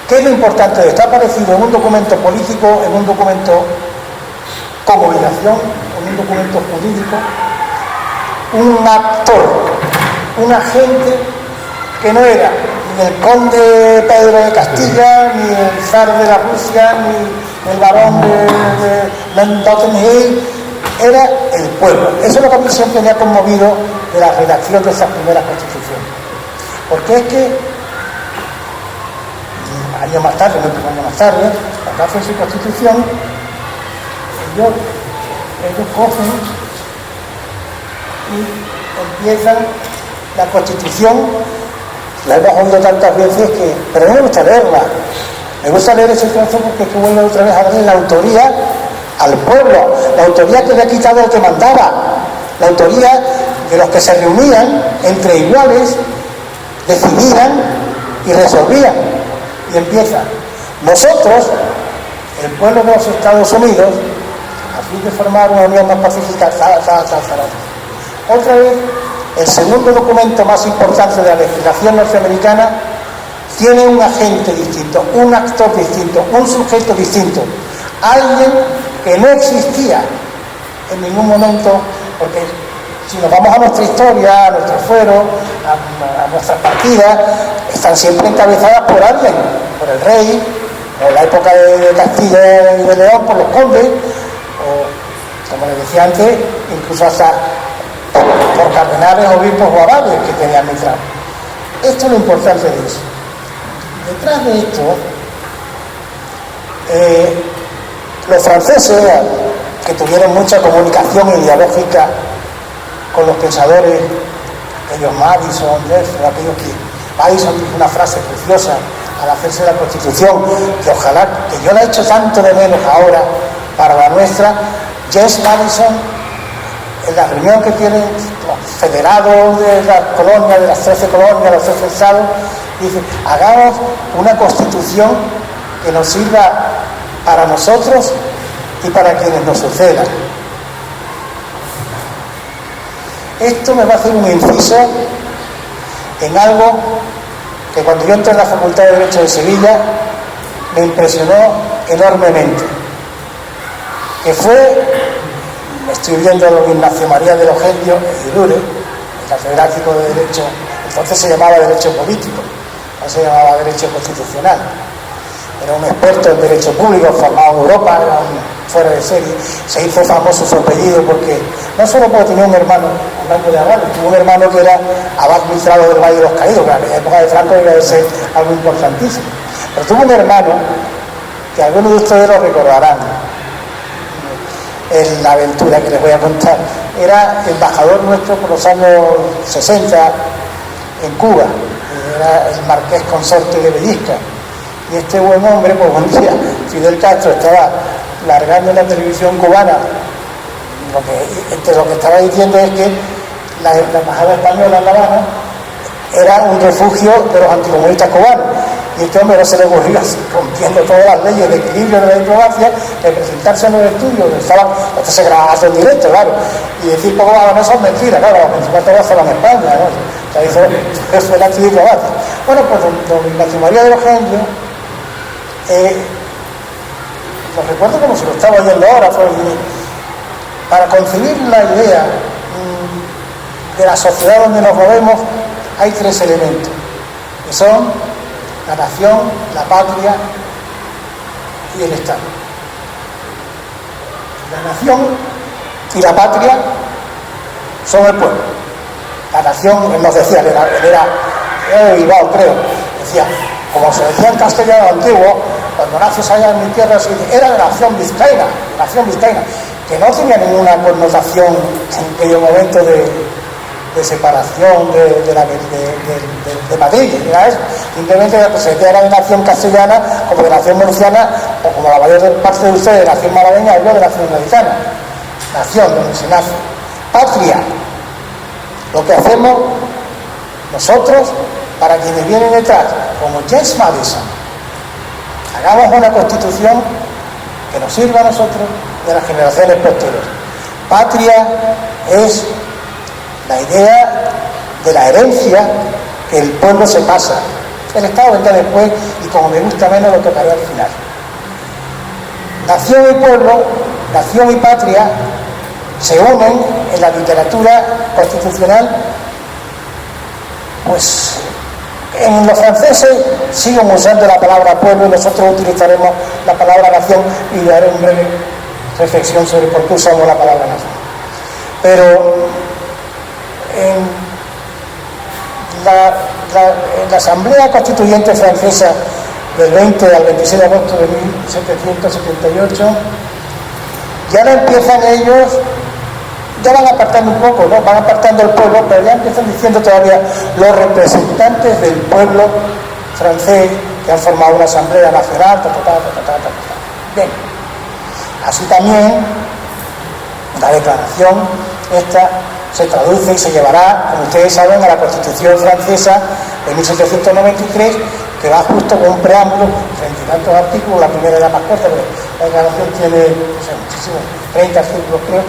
¿qué es lo importante de esto? Ha aparecido en un documento político, en un documento con obligación, en un documento jurídico, un actor, un agente que no era ni el conde Pedro de Castilla, ni el zar de la Rusia, ni el barón de Notting Hill, era el pueblo. Eso es lo que a mí siempre me ha conmovido de la redacción de esas primeras constituciones. Porque es que años más tarde, cuando hacen su constitución, ellos cogen y empiezan la constitución. La hemos oído tantas veces pero no me gusta leerla. Me gusta leer ese trozo porque es que vuelve otra vez a darle la autoría al pueblo, la autoría que le ha quitado el que mandaba. la autoría de los que se reunían entre iguales, decidían y resolvían. Y empieza: nosotros, el pueblo de los Estados Unidos, a fin de formar una unión más pacífica, Otra vez, el segundo documento más importante de la legislación norteamericana tiene un agente distinto, un actor distinto, un sujeto distinto, alguien que no existía en ningún momento, porque si nos vamos a nuestra historia, a nuestro fuero, a nuestras partidas, están siempre encabezadas por alguien, por el rey, o en la época de Castilla y de León, por los condes, o, como les decía antes, incluso hasta por cardenales, obispos o abades que tenían detrás. Esto es lo importante de eso. Detrás de esto, los franceses, que tuvieron mucha comunicación ideológica con los pensadores, aquellos Madison, aquellos que Madison dijo una frase preciosa al hacerse la Constitución, que ojalá, que yo la he hecho tanto de menos ahora para la nuestra. James Madison, en la reunión que tienen los federados de las colonias, de las 13 colonias, los 13 estados, dice: hagamos una Constitución que nos sirva para nosotros y para quienes nos sucedan. Esto me va a hacer un inciso en algo que cuando yo entré en la Facultad de Derecho de Sevilla me impresionó enormemente, que fue, estoy viendo a don Ignacio María de los Gentios Irure, el catedrático de Derecho, entonces se llamaba Derecho Político, no se llamaba Derecho Constitucional. Era un experto en Derecho Público, formado en Europa, era fuera de serie. Se hizo famoso su apellido porque, no solo porque tenía un hermano, hablando de abad, tuvo un hermano que era abad ministrado del Valle de los Caídos, que en la época de Franco iba a ser algo importantísimo. Pero tuvo un hermano, que algunos de ustedes lo recordarán, en la aventura que les voy a contar. Era embajador nuestro por los años 60 en Cuba, era el marqués consorte de Bellisca. Y este buen hombre, pues un día Fidel Castro estaba largando en la televisión cubana, entre lo que estaba diciendo es que la embajada española en La Habana era un refugio de los anticomunistas cubanos. Y este hombre no se le ocurrió, rompiendo todas las leyes de equilibrio de la diplomacia, de presentarse en los estudios donde estaban, esto se grababa en directo, claro, y decir poco no son mentiras, claro, las principales todas estaban en España, ¿no? O sea, eso fue la antidiplomacia. Bueno, pues don Ignacio María de los Gentios, lo recuerdo como si lo estaba oyendo ahora, para concebir la idea de la sociedad donde nos movemos hay tres elementos, que son la nación, la patria y el Estado. La nación y la patria son el pueblo. La nación, él nos decía, él era de Bilbao, creo, decía, como se decía en castellano antiguo, cuando naces allá en mi tierra, era de nación vizcaína, que no tenía ninguna connotación en aquel momento de separación de Madrid, era eso. Simplemente se era de nación castellana, como de nación murciana, o como la mayor parte de ustedes de nación malagueña, hablo de nación gaditana. Nación, donde se nace. Patria, lo que hacemos nosotros para quienes vienen detrás, como James Madison. Hagamos una constitución que nos sirva a nosotros y a las generaciones posteriores. Patria es la idea de la herencia que el pueblo se pasa. El Estado vendrá después y como me gusta menos lo tocaré al final. Nación y pueblo, nación y patria se unen en la literatura constitucional. Pues en los franceses siguen usando la palabra pueblo y nosotros utilizaremos la palabra nación y daré una breve reflexión sobre por qué usamos la palabra nación. Pero en la Asamblea Constituyente Francesa del 20 al 26 de agosto de 1778 ya no empiezan ellos, ya van apartando un poco, ¿no? Van apartando el pueblo, pero ya empiezan diciendo todavía los representantes del pueblo francés que han formado una asamblea nacional, Bien, así también la declaración esta se traduce y se llevará, como ustedes saben, a la Constitución francesa de 1793, que va justo con un preámbulo, 30 y tantos artículos, la primera era más corta, pero la declaración tiene, no sé, muchísimos, 30 artículos creo,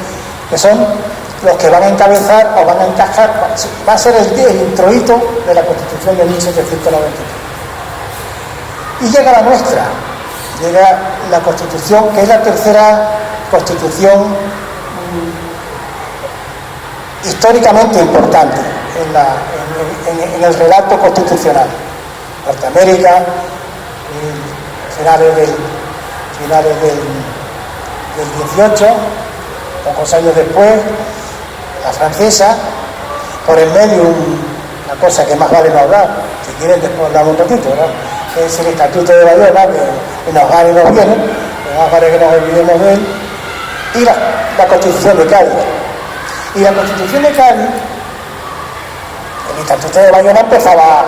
que son los que van a encabezar o van a encajar, va a ser el introito de la Constitución de 1793. Y llega la nuestra, llega la Constitución, que es la tercera Constitución históricamente importante en el relato constitucional. Norteamérica, finales del 18, pocos años después, la francesa, por el medio una cosa que más vale no hablar, si quieren después hablamos un ratito, ¿no? Es el Estatuto de Bayona, que nos va y nos viene, que más vale que nos olvidemos de él, y la Constitución de Cádiz. Y la Constitución de Cádiz, el Estatuto de Bayona empezaba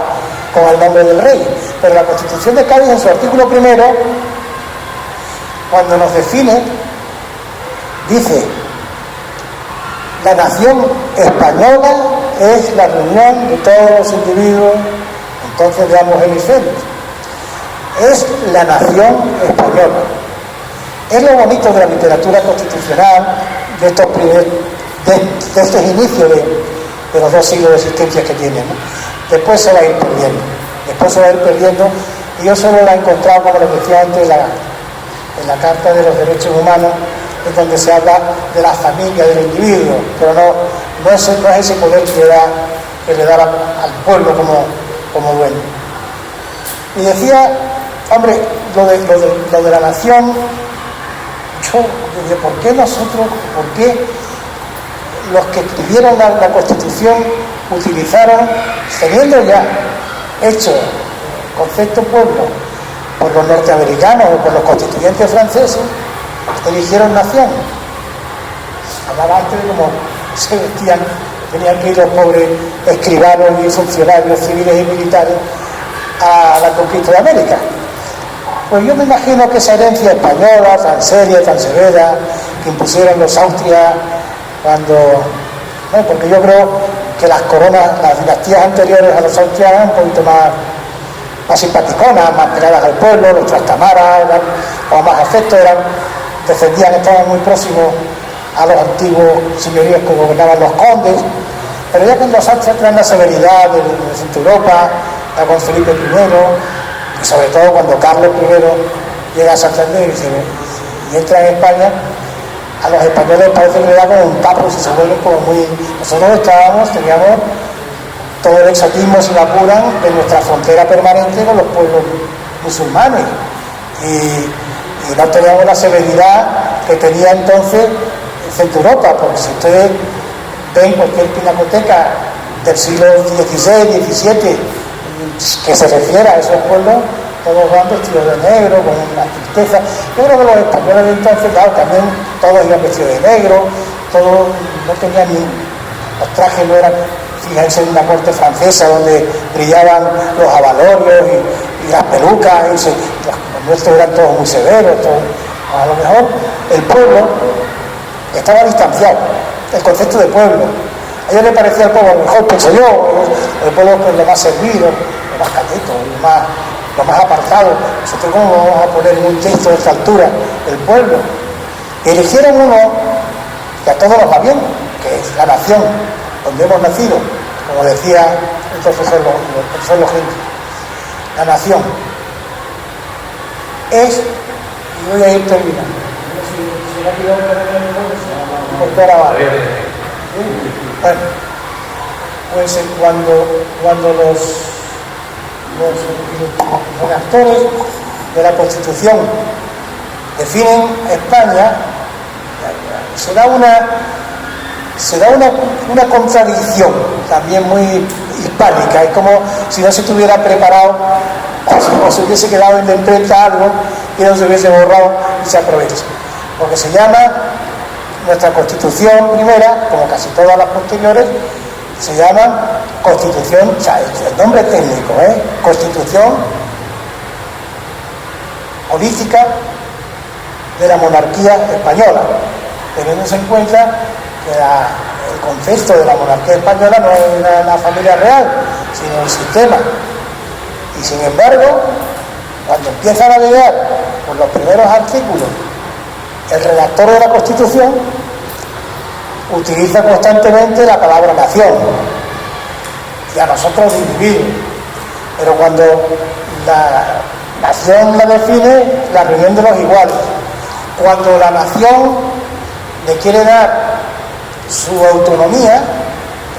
con el nombre del rey, pero la Constitución de Cádiz, en su artículo primero, cuando nos define, dice: la nación española es la reunión de todos los individuos entonces de ambos hemisferios. Es la nación española. Es lo bonito de la literatura constitucional de estos inicios de los 2 siglos de existencia que tienen, ¿no? Después se va a ir perdiendo, y yo solo la he encontrado, como les decía antes, en la Carta de los Derechos Humanos, en donde se habla de la familia, del individuo, pero no es ese poder que le da al pueblo como dueño. Y decía, hombre, lo de la nación, ¿por qué los que escribieron la Constitución utilizaron, teniendo ya hecho el concepto pueblo por los norteamericanos o por los constituyentes franceses, eligieron nación? Hablaba antes de cómo se vestían, tenían que ir los pobres escribanos y funcionarios civiles y militares a la conquista de América. Pues yo me imagino que esa herencia española, tan seria, tan severa, que impusieron los Austrias porque yo creo que las dinastías anteriores a los Austrias eran un poquito más simpaticonas, más pegadas al pueblo, los Trastamaras eran con más afecto, estaban muy próximos a los antiguos señoríos que gobernaban los condes, pero ya cuando los Austrias traen la severidad de Centro Europa, con Felipe I, y sobre todo cuando Carlos I llega a Santander y entra en España, a los españoles parece que le da como un tapo, si se vuelven como muy... Nosotros teníamos todo el exotismo, si me apuran, de nuestra frontera permanente con los pueblos musulmanes, y no teníamos la severidad que tenía entonces Centro Europa, porque si ustedes ven cualquier pinacoteca del siglo XVI, XVII, que se refiera a esos pueblos, todos van vestidos de negro, con una tristeza. Yo creo que los españoles de entonces, claro, también todos iban vestidos de negro, todos no tenían los trajes no eran, fíjense, en una corte francesa donde brillaban los abalorios y las pelucas, los nuestros eran todos muy severos, a lo mejor el pueblo estaba distanciado, el concepto de pueblo. A ellos les parecía el pueblo, a lo mejor pensé yo, el pueblo es lo más servido, lo más cateto, lo más apartado. Nosotros cómo vamos a poner en un texto de esta altura el pueblo. Y eligieron uno que a todos nos va bien, que es la nación, donde hemos nacido, como decía el profesor Logente. La nación es, y voy a ir terminando, bueno, pues cuando los redactores de la Constitución definen España, se da una contradicción también muy hispánica. Es como si no se estuviera preparado o se hubiese quedado en la imprenta algo y no se hubiese borrado y se aprovecha. Porque se llama nuestra Constitución primera, como casi todas las posteriores, se llama Constitución, o sea, el nombre técnico, Constitución Política de la Monarquía Española, teniendo en cuenta que el concepto de la monarquía española no era la familia real, sino el sistema. Y sin embargo, cuando empieza a navegar por los primeros artículos, el redactor de la Constitución utiliza constantemente la palabra nación, y a nosotros individuos. Pero cuando la nación la define la reunión de los iguales, cuando la nación le quiere dar su autonomía,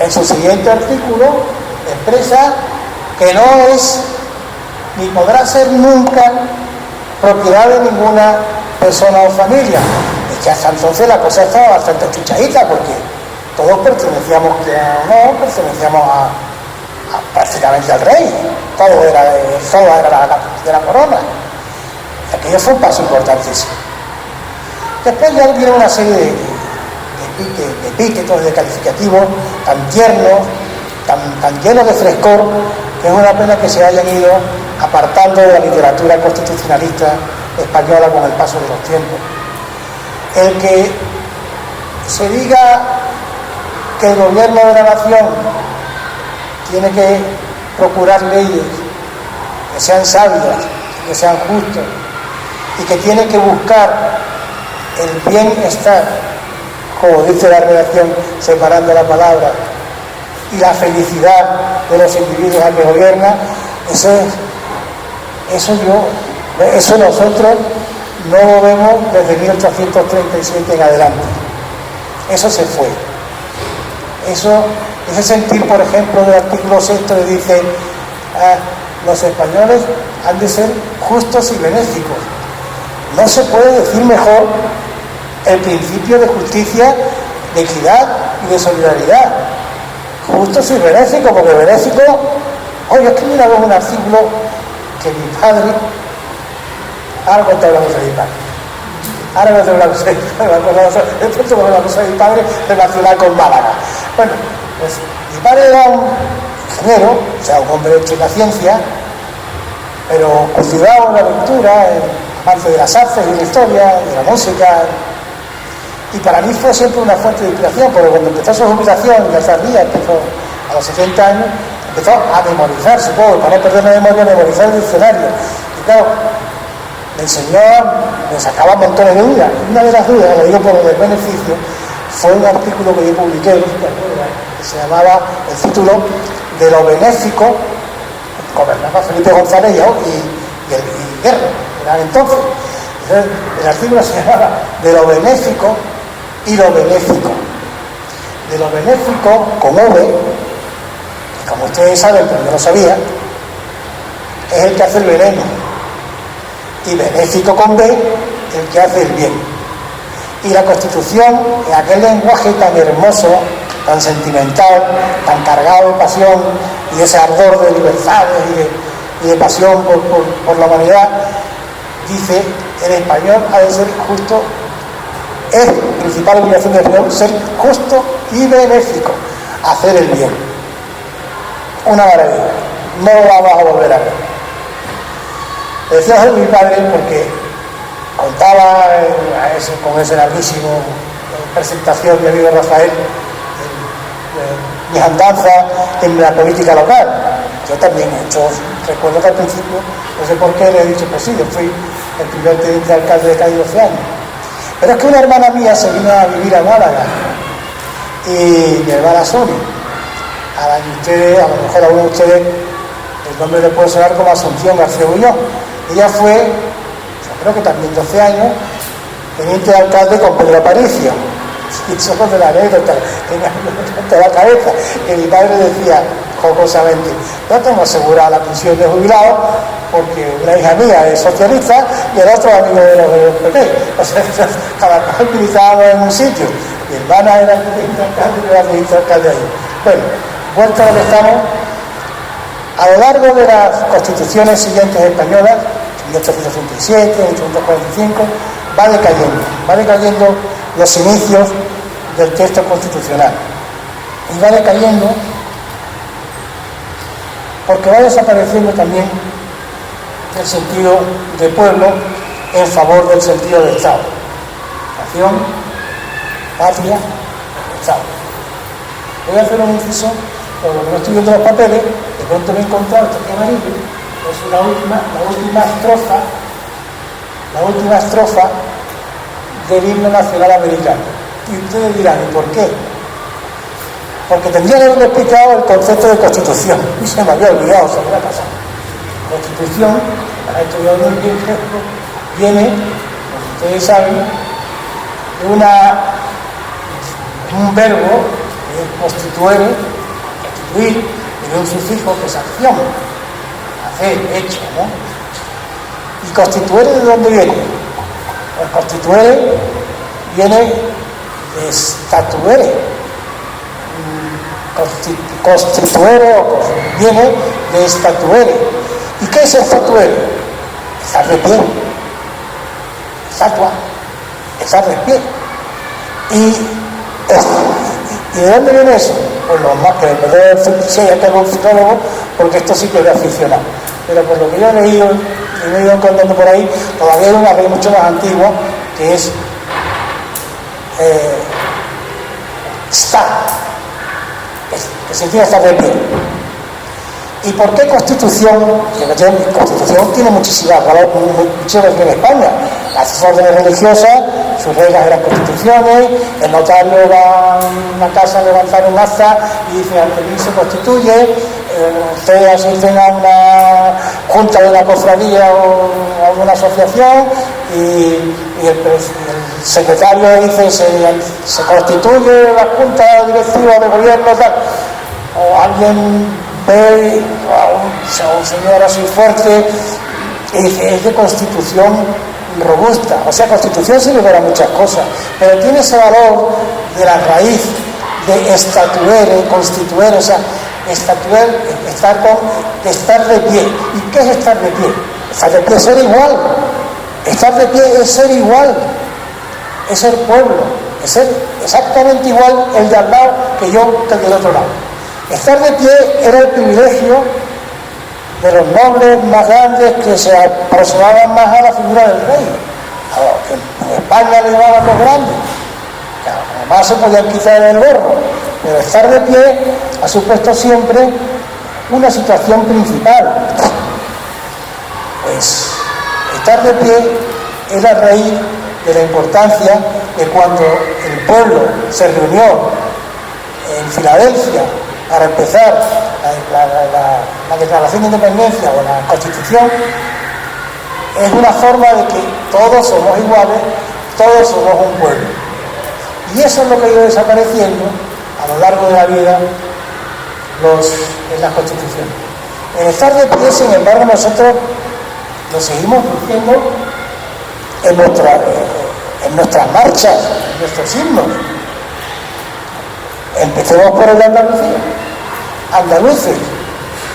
en su siguiente artículo expresa que no es ni podrá ser nunca propiedad de ninguna persona o familia. Es que hasta entonces la cosa estaba bastante chuchadita, porque todos pertenecíamos prácticamente al rey, todo era de la corona. Aquello fue un paso importantísimo. Después ya viene una serie de epítetos, de calificativos tan tiernos, tan llenos de frescor, que es una pena que se hayan ido apartando de la literatura constitucionalista española con el paso de los tiempos. El que se diga que el gobierno de la nación tiene que procurar leyes que sean sabias, que sean justas, y que tiene que buscar el bienestar, como dice la redacción, separando la palabra, y la felicidad de los individuos a que gobierna, eso nosotros no lo vemos desde 1837 en adelante. Eso se fue. Ese sentir, por ejemplo, del artículo 6 que dice los españoles han de ser justos y benéficos. No se puede decir mejor el principio de justicia, de equidad y de solidaridad. Justos y benéficos, porque benéfico, oye, escribí una vez un artículo que mi padre, ahora conté la cosa de mi padre, ahora me tengo la cosa de mi padre relacionada con Málaga. Bueno, pues mi padre era un ingeniero, o sea, un hombre hecho en la ciencia, pero cultivado en la lectura, aparte de las artes y la historia, de la música. Y para mí fue siempre una fuente de inspiración, porque cuando empezó su jubilación, ya tardía, empezó a los 70 años, empezó a memorizar, supongo, para no perder la memoria, memorizar el diccionario. Y claro, me enseñó, me sacaba montones de dudas. Una de las dudas, lo digo por lo del beneficio, fue un artículo que yo publiqué, que se llamaba, el título, de lo benéfico, gobernaba Felipe González y Guerra, eran entonces. Entonces, el artículo se llamaba de lo benéfico y lo benéfico. De lo benéfico con V, que como ustedes saben, pero yo no sabía, es el que hace el veneno, y benéfico con B, el que hace el bien. Y la Constitución, en aquel lenguaje tan hermoso, tan sentimental, tan cargado de pasión y de ese ardor de libertades y de pasión por la humanidad, dice: el español ha de ser justo, es principal obligación del español ser justo y benéfico, hacer el bien. Una maravilla, no lo vamos a volver a ver. Decía mi padre, porque contaba con ese larguísimo presentación de amigo Rafael, mis andanzas en la política local. Yo también he hecho, recuerdo que al principio, no sé por qué le he dicho, pues sí, yo fui el primer teniente alcalde de Cádiz 12 años. Pero es que una hermana mía se vino a vivir a Málaga, y mi hermana Sonia, a lo mejor a uno de ustedes el nombre le puede sonar como Asunción García Bullón. Ella fue, yo creo que también 12 años, teniente de alcalde con Pedro Aparicio. Y eso es de la anécdota que me ha de la cabeza, que mi padre decía jocosamente: yo tengo asegurada la pensión de jubilado porque una hija mía es socialista y el otro amigo de los PP. O sea, cada cual utilizábamos en un sitio. Mi hermana era el teniente alcalde y yo era el teniente alcalde ahí. Bueno, vuelta a lo que estamos. A lo largo de las constituciones siguientes españolas, 1837, 1845, va decayendo los inicios del texto constitucional. Y va decayendo porque va desapareciendo también el sentido de pueblo en favor del sentido de Estado. Nación, patria, Estado. Voy a hacer un inciso, por lo que no estoy viendo los papeles, de pronto me he encontrado esto aquí amarillo, es la última estrofa del himno nacional americano. Y ustedes dirán, ¿y por qué? Porque tendría que haberle explicado el concepto de constitución, y se me había olvidado, se me había pasado. Constitución, para estudiar bien fresco, viene, como ustedes saben, de un verbo, que es constituere, constituir, y de un sufijo que es acción, hacer, hecho, ¿no? ¿Y constituere de dónde viene? Pues constituere viene de statuere. Constituere viene de estatuere. ¿Y qué es estatuere? Estar de pie. Estatua. Estar de pie. ¿Y de dónde viene eso? Pues lo más que me si hay que hacer un filólogo, porque esto sí que es aficionado. Pero por lo que yo he leído y me he ido encontrando por ahí, todavía hay una raíz mucho más antigua que es sta, que significa estar de pie. ¿Y por qué Constitución? Constitución tiene muchísimas en España. Las órdenes religiosas, sus reglas eran constituciones, el notario va a una casa a levantar un acta y dice, ante mí se constituye, ustedes asisten a una junta de la cofradía o a una asociación y el secretario dice, se constituye la junta directiva de gobierno, tal. O alguien ve a un señor así fuerte y dice, es de constitución robusta. O sea, constitución sirve para muchas cosas, pero tiene ese valor de la raíz de estatuere, constituere, o sea, estatuer, estar de pie. ¿Y qué es estar de pie? Estar de pie es ser igual. Estar de pie es ser igual, es ser pueblo, es ser exactamente igual el de al lado que yo, que el del otro lado. Estar de pie era el privilegio de los nobles más grandes que se aproximaban más a la figura del rey. En España le llamaban los grandes, además se podían quitar el gorro, pero estar de pie ha supuesto siempre una situación principal. Pues estar de pie es la raíz de la importancia de cuando el pueblo se reunió en Filadelfia para empezar la Declaración de Independencia o la Constitución. Es una forma de que todos somos iguales, todos somos un pueblo. Y eso es lo que ha ido desapareciendo a lo largo de la vida en las constituciones. El estar de pie, sin embargo, nosotros lo seguimos diciendo en nuestras marchas, en nuestros himnos. Empecemos por el de Andalucía. Andaluces,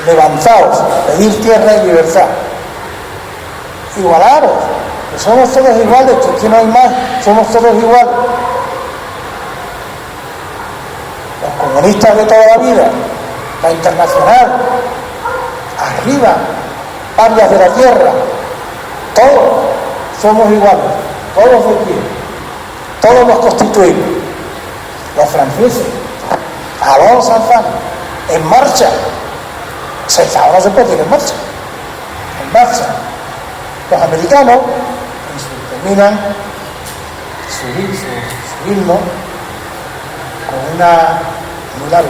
levantaos, pedir tierra y libertad. Igualaros, que somos todos iguales, que aquí no hay más, somos todos iguales. Los comunistas de toda la vida, la Internacional, arriba, parias de la tierra, todos somos iguales, todos de pie, todos nos constituimos. Los franceses, Alonso Sanzán, en marcha, sentado no se puede ir en marcha, los americanos terminan su himno con muy largo,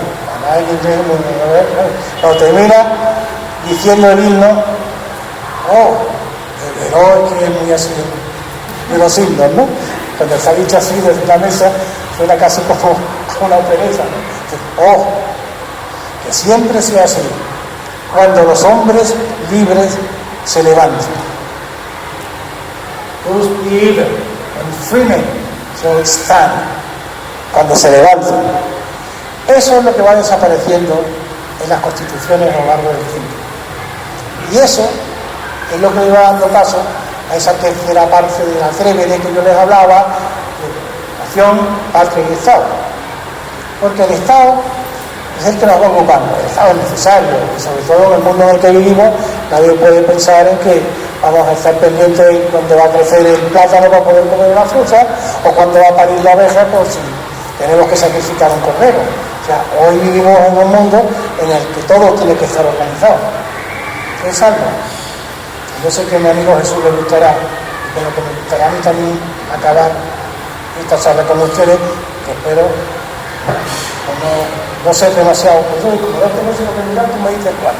lo termina diciendo el himno, el héroe, que es muy así de los himnos, ¿no? Cuando está dicho así desde la mesa suena casi como una opereta, ¿no? Que siempre sea así, cuando los hombres libres se levantan. Those believers and free men shall stand, cuando se levantan. Eso es lo que va desapareciendo en las constituciones a lo largo del tiempo. Y eso es lo que le va dando paso a esa tercera parte de la trévede que yo les hablaba, de nación, patria y Estado. Porque el Estado es el que nos va ocupando. El Estado es necesario, y sobre todo en el mundo en el que vivimos, nadie puede pensar en que vamos a estar pendientes de cuándo va a crecer el plátano para poder comer una fruta, o cuándo va a parir la abeja por si tenemos que sacrificar un cordero. O sea, hoy vivimos en un mundo en el que todo tiene que estar organizado. Es algo. Yo sé que a mi amigo Jesús le gustará, pero que me gustará a mí también acabar esta charla con ustedes, que espero no ser demasiado. Pues yo, como no tengo sino que mirar, tú me dices cuál.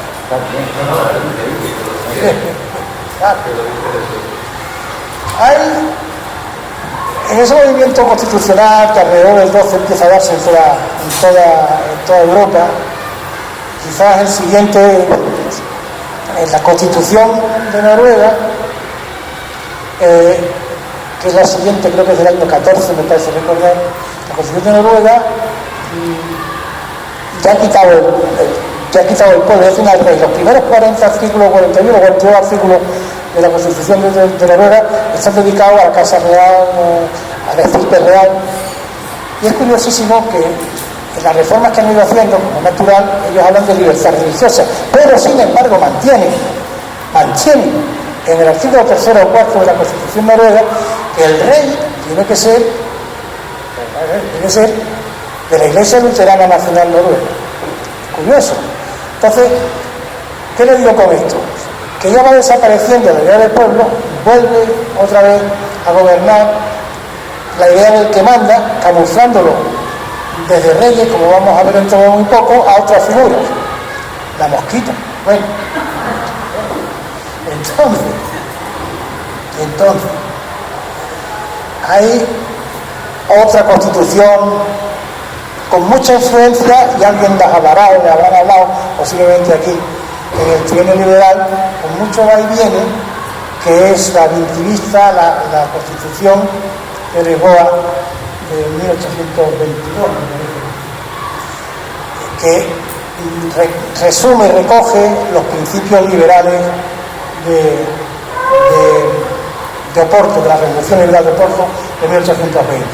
Claro. Hay, en ese movimiento constitucional que alrededor del 12 empieza a darse en toda Europa, quizás el siguiente, en la Constitución de Noruega, que es la siguiente, creo que es del año 14, me parece recordar, la Constitución de Noruega ya ha quitado el pueblo, es decir, al rey. Los primeros 40 artículos, 41 o 42 artículos de la Constitución de Noruega están dedicados a la Casa Real, a la estirpe real. Y es curiosísimo que en las reformas que han ido haciendo, como natural, ellos hablan de libertad religiosa, pero sin embargo mantienen en el artículo 3 o 4 de la Constitución noruega que el rey tiene que ser de la Iglesia Luterana Nacional Noruega. Curioso. Entonces, ¿qué le digo con esto? Que ya va desapareciendo la idea del pueblo, vuelve otra vez a gobernar la idea del que manda, camuflándolo desde reyes, como vamos a ver dentro de muy poco, a otras figuras. La mosquita. Bueno. Entonces, hay otra constitución con mucha influencia, y alguien las hablará o le habrán hablado posiblemente aquí en el trienio liberal, con mucho va y viene, que es la vintivista, la constitución de Lisboa de 1822, que resume y recoge los principios liberales de Oporto, de la Revolución Liberal de Oporto de 1820.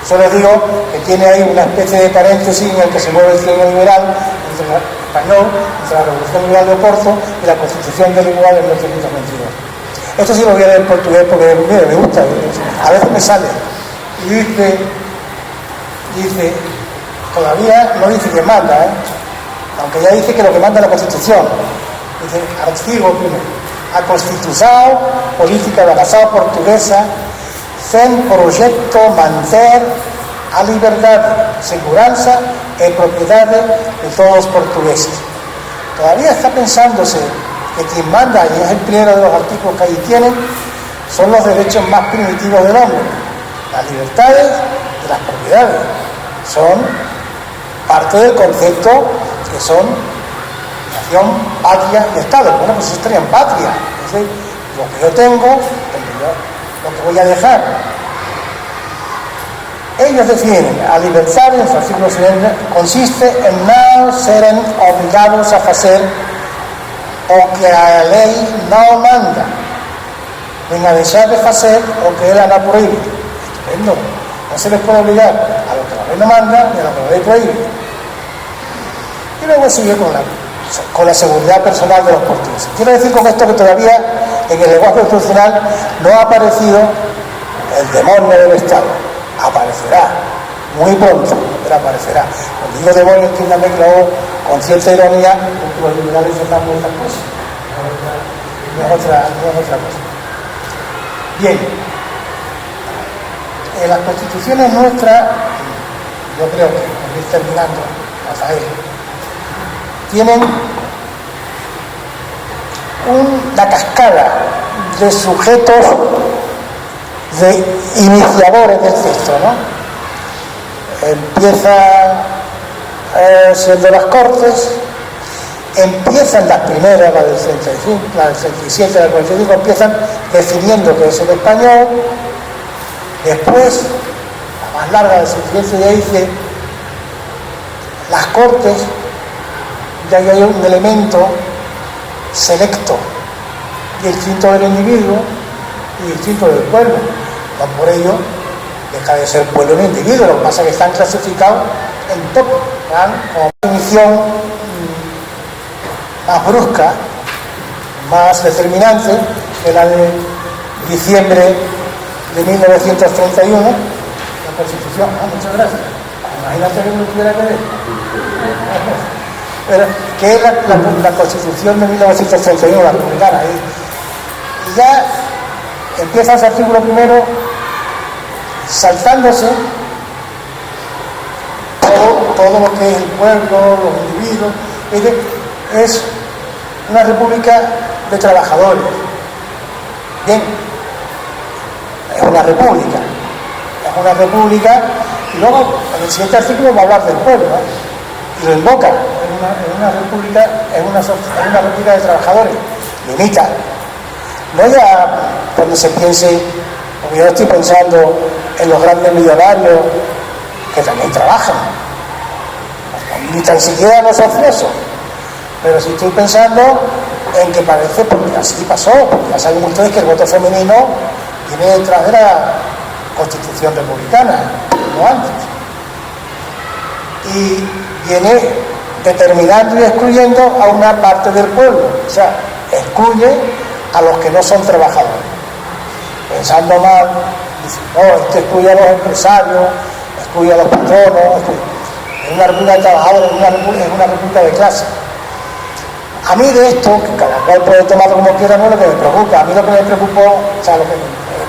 Yo les digo que tiene ahí una especie de paréntesis en el que se mueve el trienio liberal entre el español, entre la Revolución Liberal de Oporto y la Constitución de Lisboa de 1822. Esto sí lo voy a leer en portugués porque mire, me gusta, a veces me sale. Y dice, todavía no dice que manda, aunque ya dice que lo que manda es la Constitución. Dice, artigo primero, a Constitución Política da Nação Portuguesa sem proyecto manter a liberdade, segurança e propiedade de todos los portugueses. Todavía está pensándose que quien manda, y es el primero de los artículos que ahí tienen, son los derechos más primitivos del hombre. Las libertades de las propiedades son parte del concepto que son nación, patria y Estado. Bueno, pues eso estaría en patria, es decir, lo que yo tengo, lo que voy a dejar. Ellos definen a libertad en su artículo 70 consiste en no ser obligados a hacer o que a ley no manda, ni a dejar de hacer o que ella no prohíbe. Estupendo. No se les puede obligar a lo que la ley no manda ni a lo que la ley prohíbe. Y luego sigue con la seguridad personal de los portugueses. Quiero decir con esto que todavía en el lenguaje constitucional no ha aparecido el demonio del Estado. Aparecerá muy pronto, pero aparecerá. Cuando digo demonio, entiéndame que luego con cierta ironía, porque los liberales están muy otras cosas. No es otra cosa. Bien, en las constituciones nuestras, yo creo que por ir terminando, Rafael, tienen una cascada de sujetos, de iniciadores del texto, ¿no? Empieza siendo las Cortes, empiezan las primeras, la del 35, la del 37, la del 45, empiezan definiendo que es el español. Después, la más larga del 67, ya dice las Cortes, ya hay un elemento selecto, distinto del individuo y distinto del pueblo. No por ello deja de ser pueblo un individuo, lo que pasa es que están clasificados en top, como definición más brusca, más determinante que la de diciembre de 1931, la Constitución. Muchas gracias. Imagínate que no tuviera que ver. pero, que es la Constitución de 1931, la republicana. Y ya empieza ese artículo primero saltándose todo lo que es el pueblo, los individuos. Es una república de trabajadores. Bien, es una república. Y luego en el siguiente artículo va a hablar del pueblo, ¿no? Y lo invoca en una república de trabajadores. Limita. No ya cuando se piense, porque yo estoy pensando en los grandes millonarios que también trabajan, ni tan siquiera los ociosos, pero si estoy pensando en que parece, porque así pasó, porque ya saben ustedes que el voto femenino viene detrás de la Constitución republicana, no antes, y viene determinando y excluyendo a una parte del pueblo, o sea, excluye a los que no son trabajadores. Pensando mal, dice, no, esto excluye a los empresarios, excluye a los patronos, es una república de trabajadores, es una república de clase. A mí de esto, que cada cual puede tomarlo como quiera, no es lo que me preocupa. A mí lo que me preocupó, o sea,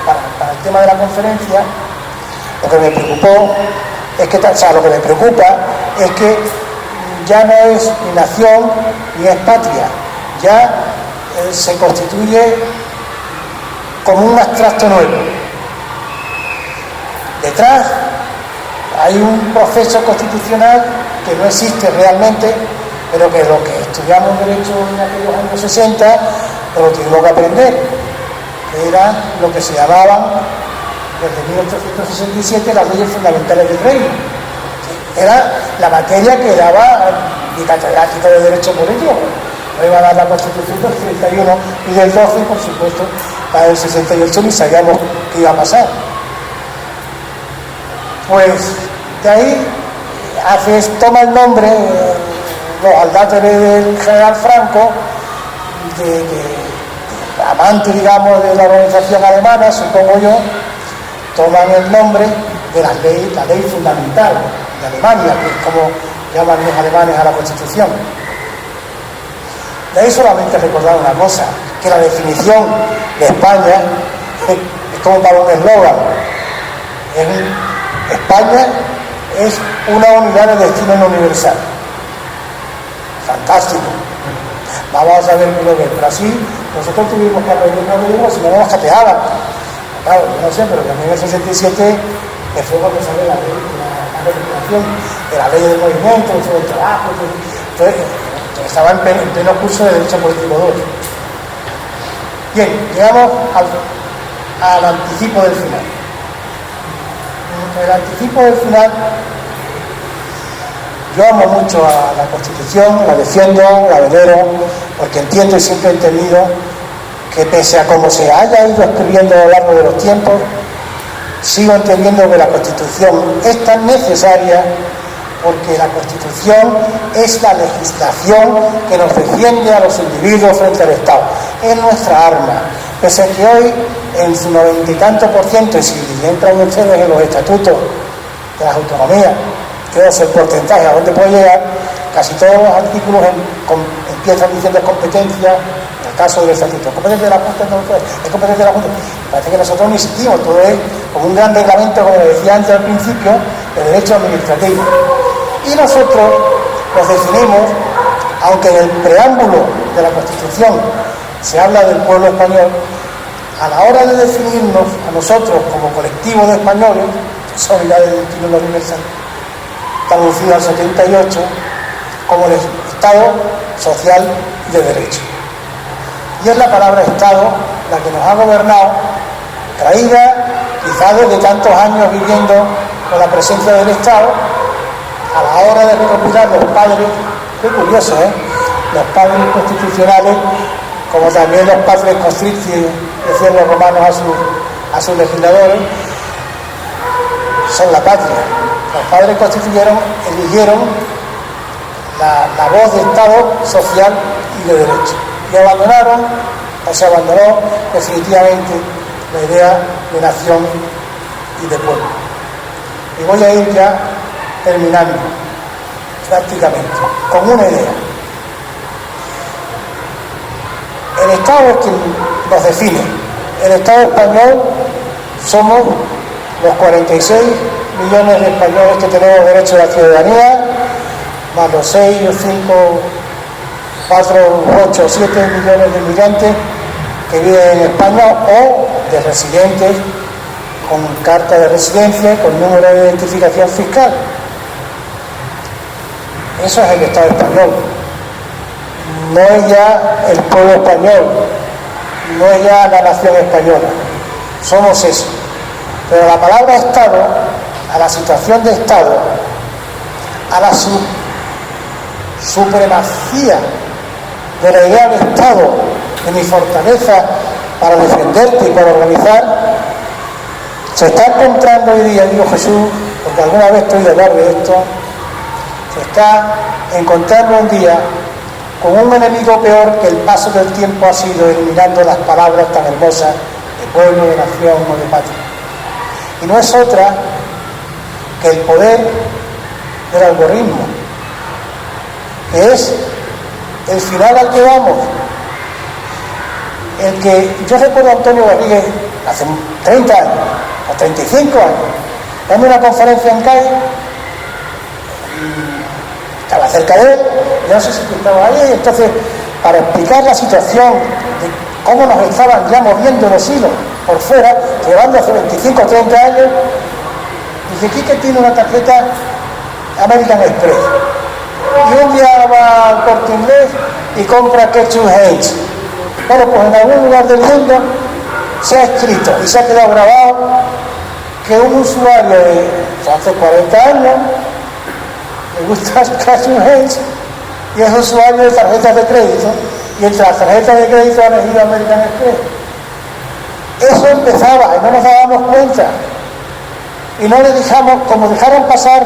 para el tema de la conferencia, lo que me preocupó es que, o sea, lo que me preocupa es que ya no es ni nación ni es patria, ya se constituye como un abstracto nuevo. Detrás hay un proceso constitucional que no existe realmente, pero que lo que estudiamos derecho en aquellos años 60 lo tuvimos que aprender, que era lo que se llamaban desde 1867 las leyes fundamentales del reino. Era la materia que daba mi catedrático de Derecho Político. No iba a dar la Constitución del 31 y del 12, por supuesto, la del 68 ni sabíamos qué iba a pasar. Pues de ahí toma el nombre los aldáteres del general Franco, amante, digamos, de la organización alemana, supongo yo, toman el nombre de la ley fundamental de Alemania, que es como llaman los alemanes a la Constitución. De ahí solamente recordar una cosa, que la definición de España es como para un eslogan. España es una unidad de destino no universal. Fantástico. Vamos a ver lo que es. Pero así, nosotros tuvimos que aprender cuando vimos, si no nos cateaban. Claro, yo no sé, pero también en el 67 fue cuando salió la legislación de la ley del movimiento, del trabajo. Entonces, estaba en pleno curso de Derecho Político 2. Bien, llegamos al anticipo del final. El anticipo del final, yo amo mucho a la Constitución, la defiendo, la venero, porque entiendo y siempre he entendido que pese a cómo se haya ido escribiendo a lo largo de los tiempos, sigo entendiendo que la Constitución es tan necesaria porque la Constitución es la legislación que nos defiende a los individuos frente al Estado. Es nuestra arma. Pese a que hoy, en su 90 y tanto %, y si entran ustedes en los estatutos de las autonomías, que es el porcentaje a dónde puede llegar, casi todos los artículos empiezan diciendo competencia, en el caso del estatuto, competencia de la Junta, es competencia de la Junta. Parece que nosotros no existimos, todo es como un gran reglamento, como decía antes al principio, de derecho administrativo. Y nosotros nos definimos, aunque en el preámbulo de la Constitución se habla del pueblo español, a la hora de definirnos a nosotros como colectivo de españoles, solidaridad del destino universal, traducido al 78, como el Estado social y de derecho. Y es la palabra Estado la que nos ha gobernado, traída quizás desde tantos años viviendo con la presencia del Estado, a la hora de recopilar los padres, qué curioso, los padres constitucionales, como también los padres constricti, decían los romanos a sus legisladores, son la patria. Los padres eligieron la voz de Estado social y de derecho. Y abandonaron, o se abandonó definitivamente la idea de nación y de pueblo. Y voy a ir ya terminando. prácticamente, con una idea. El Estado es quien nos define. El Estado español somos los 46 millones de españoles que tenemos derecho a la ciudadanía, más los 6 o 5, 4, 8 o 7 millones de inmigrantes que viven en España o de residentes con carta de residencia, con número de identificación fiscal. Eso es el Estado español. No es ya el pueblo español, no es ya la nación española. Somos eso. Pero la palabra Estado, a la situación de Estado, a la supremacía de la idea de Estado, de mi fortaleza para defenderte y para organizar, se está encontrando hoy día, digo Jesús, porque alguna vez estoy de hablar de esto, se está encontrando un día con un enemigo peor que el paso del tiempo ha sido eliminando las palabras tan hermosas de pueblo, de nación o de patria. Y no es otra que el poder del algoritmo, que es el final al que vamos. El que yo recuerdo a Antonio Garrigues hace 30 años o 35 años dando una conferencia en CAE, estaba cerca de él, yo no sé si estaba ahí, entonces para explicar la situación de cómo nos estaban ya moviendo los hilos por fuera, llevando hace 25 o 30 años, dice, Quique tiene una tarjeta American Express y un día va al Corte Inglés y compra ketchup Heinz. Bueno, pues en algún lugar del mundo se ha escrito y se ha quedado grabado que un usuario de hace 40 años le gusta ketchup Heinz y es usuario de tarjetas de crédito, y entre las tarjetas de crédito ha elegido American Express. Eso empezaba y no nos dábamos cuenta, y no le dejamos, como dejaron pasar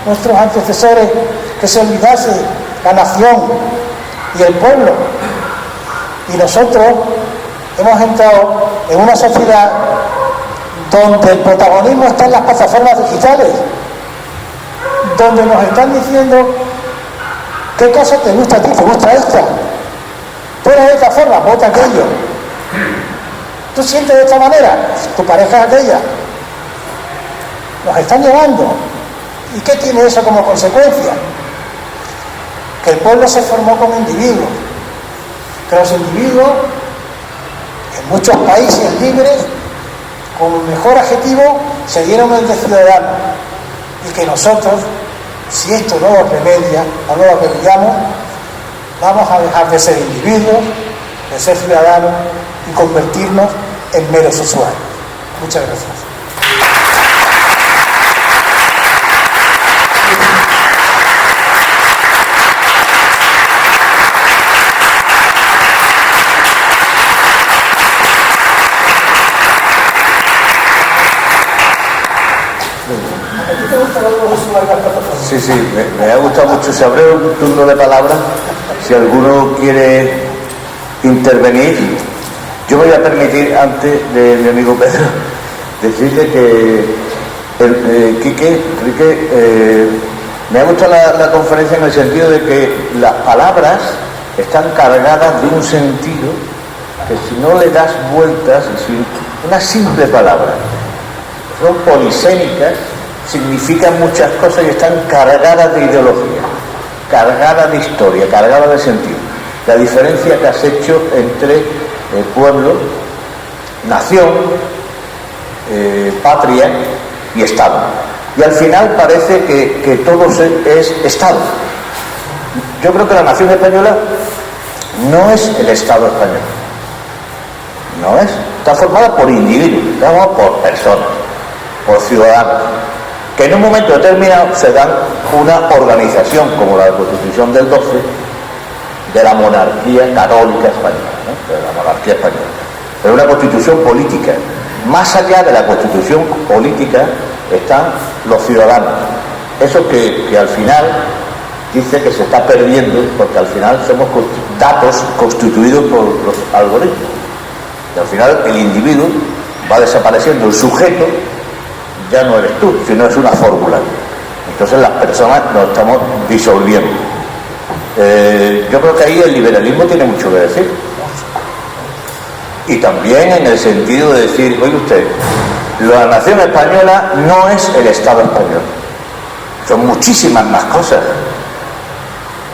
nuestros antecesores, que se olvidase la nación y el pueblo. Y nosotros hemos entrado en una sociedad donde el protagonismo está en las plataformas digitales, donde nos están diciendo qué cosa te gusta a ti, te gusta esta, tú eres de esta forma, vota aquello, tú sientes de esta manera, tu pareja es aquella. Nos están llevando. ¿Y qué tiene eso como consecuencia? Que el pueblo se formó como individuos, que los individuos en muchos países libres, como mejor adjetivo, se dieron el de ciudadanos, y que nosotros, si esto no lo remedia o no lo remediamos, vamos a dejar de ser individuos, de ser ciudadanos y convertirnos en meros usuarios. Muchas gracias. Sí, me ha gustado mucho. Se abre un turno de palabras. Si alguno quiere intervenir, yo me voy a permitir, antes de mi amigo Pedro, decirle que Quique, me ha gustado la conferencia en el sentido de que las palabras están cargadas de un sentido que si no le das vueltas, una simple palabra, son polisémicas, significan muchas cosas y están cargadas de ideología, cargadas de historia, cargadas de sentido. La diferencia que has hecho entre pueblo, nación, patria y Estado. Y al final parece que todo es Estado. Yo creo que la nación española no es el Estado español. No es. Está formada por individuos, digamos, por personas, por ciudadanos, que en un momento determinado se dan una organización como la Constitución del 12 de la monarquía católica española, ¿no? De la monarquía española. Pero una constitución política. Más allá de la constitución política están los ciudadanos. Eso que al final dice que se está perdiendo, porque al final somos datos constituidos por los algoritmos. Y al final el individuo va desapareciendo, el sujeto ya no eres tú, sino es una fórmula. Entonces las personas nos estamos disolviendo. Yo creo que ahí el liberalismo tiene mucho que decir. Y también en el sentido de decir, oye usted, la nación española no es el Estado español. Son muchísimas más cosas.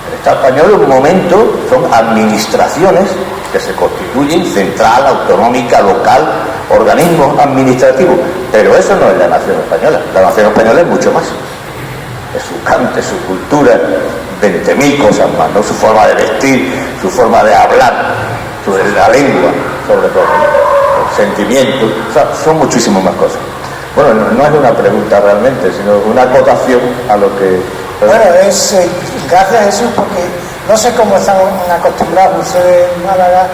El Estado español en un momento son administraciones que se constituyen, central, autonómica, local, organismos administrativos. Pero eso no es la nación española. La nación española es mucho más. Es su cante, su cultura, 20.000 cosas más, ¿no? Su forma de vestir, su forma de hablar, la lengua, sobre todo, los sentimientos, o sea, son muchísimas más cosas. Bueno, no es una pregunta realmente, sino una acotación a lo que... Bueno, es gracias a Jesús, porque no sé cómo están acostumbrados ustedes en Málaga.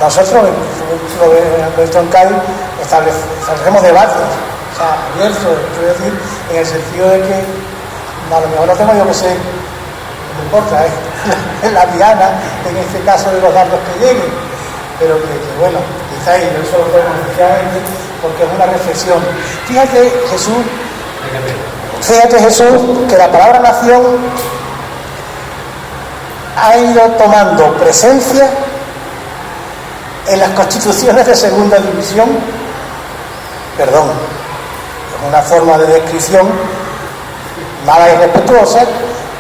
Nosotros, en Cádiz, establecemos debates, o sea, abiertos, quiero decir, en el sentido de que a lo mejor no tengo yo que ser, no importa, la diana, en este caso de los datos que lleguen, pero que bueno, quizás yo eso lo tengo efectivamente, porque es una reflexión. Fíjate Jesús, que la palabra nación ha ido tomando presencia en las constituciones de segunda división, perdón, es una forma de descripción mala y respetuosa,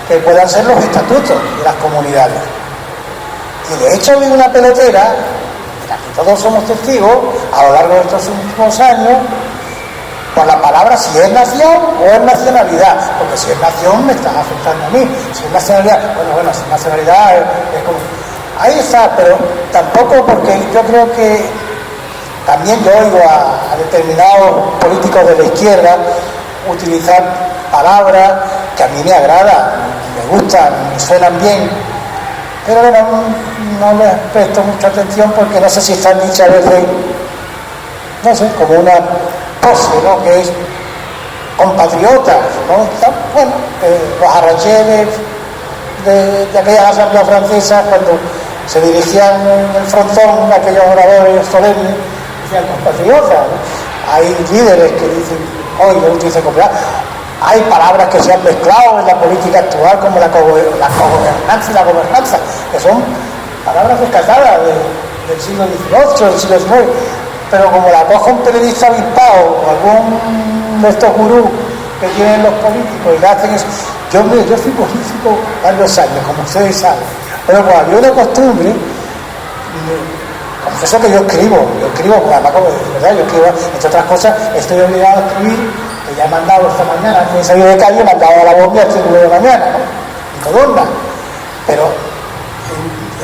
que puedan ser los estatutos de las comunidades. Y de hecho ha habido una pelotera, de la que todos somos testigos, a lo largo de estos últimos años, por la palabra si es nación o es nacionalidad, porque si es nación me está afectando a mí, si es nacionalidad, bueno, si es nacionalidad es como... Ahí está, pero tampoco, porque yo creo que también yo oigo a determinados políticos de la izquierda utilizar palabras que a mí me agradan, me gustan, me suenan bien, pero bueno, no les presto mucha atención porque no sé si están dichas desde, no sé, como una pose, ¿no?, que es compatriotas, ¿no? Bueno, los arranchés de aquellas asambleas francesas, cuando se dirigían en el frontón aquellos oradores solemnes, decían compatriotas, ¿no? Hay líderes que dicen, hoy no utilizan compatriotas. Hay palabras que se han mezclado en la política actual, como la cogobernanza y la gobernanza, que son palabras rescatadas del siglo XVIII, del siglo XIX, pero como la coja un periodista avispado o algún de estos gurús que tienen los políticos y le hacen eso. Yo fui político varios años, como ustedes saben, pero como había una costumbre, confieso que yo escribo, porque además, como de verdad, yo escribo, entre otras cosas, estoy obligado a escribir, que ya he mandado esta mañana, antes de salir de calle, he mandado a la bomba hasta el 9 de la mañana, ¿no?, en columna. Pero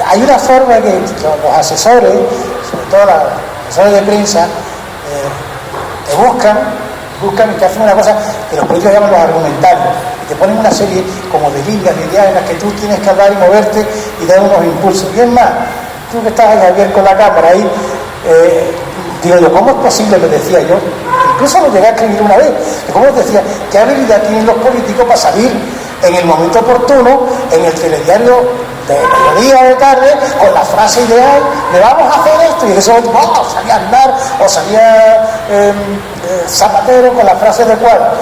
hay una forma que los asesores, sobre todo los asesores de prensa, te buscan y te hacen una cosa que los políticos llaman los argumentarios, y te ponen una serie como de líneas, de ideas en las que tú tienes que hablar y moverte y dar unos impulsos. Y es más, tú que estás ahí, Javier, con la cámara ahí, digo yo, ¿cómo es posible? Me decía yo, incluso lo llegué a escribir una vez, ¿cómo os decía? ¿Qué habilidad tienen los políticos para salir en el momento oportuno, en el telediario de mediodía o de tarde, con la frase ideal de vamos a hacer esto, y en ese momento salía Aznar o salía Zapatero con la frase adecuada?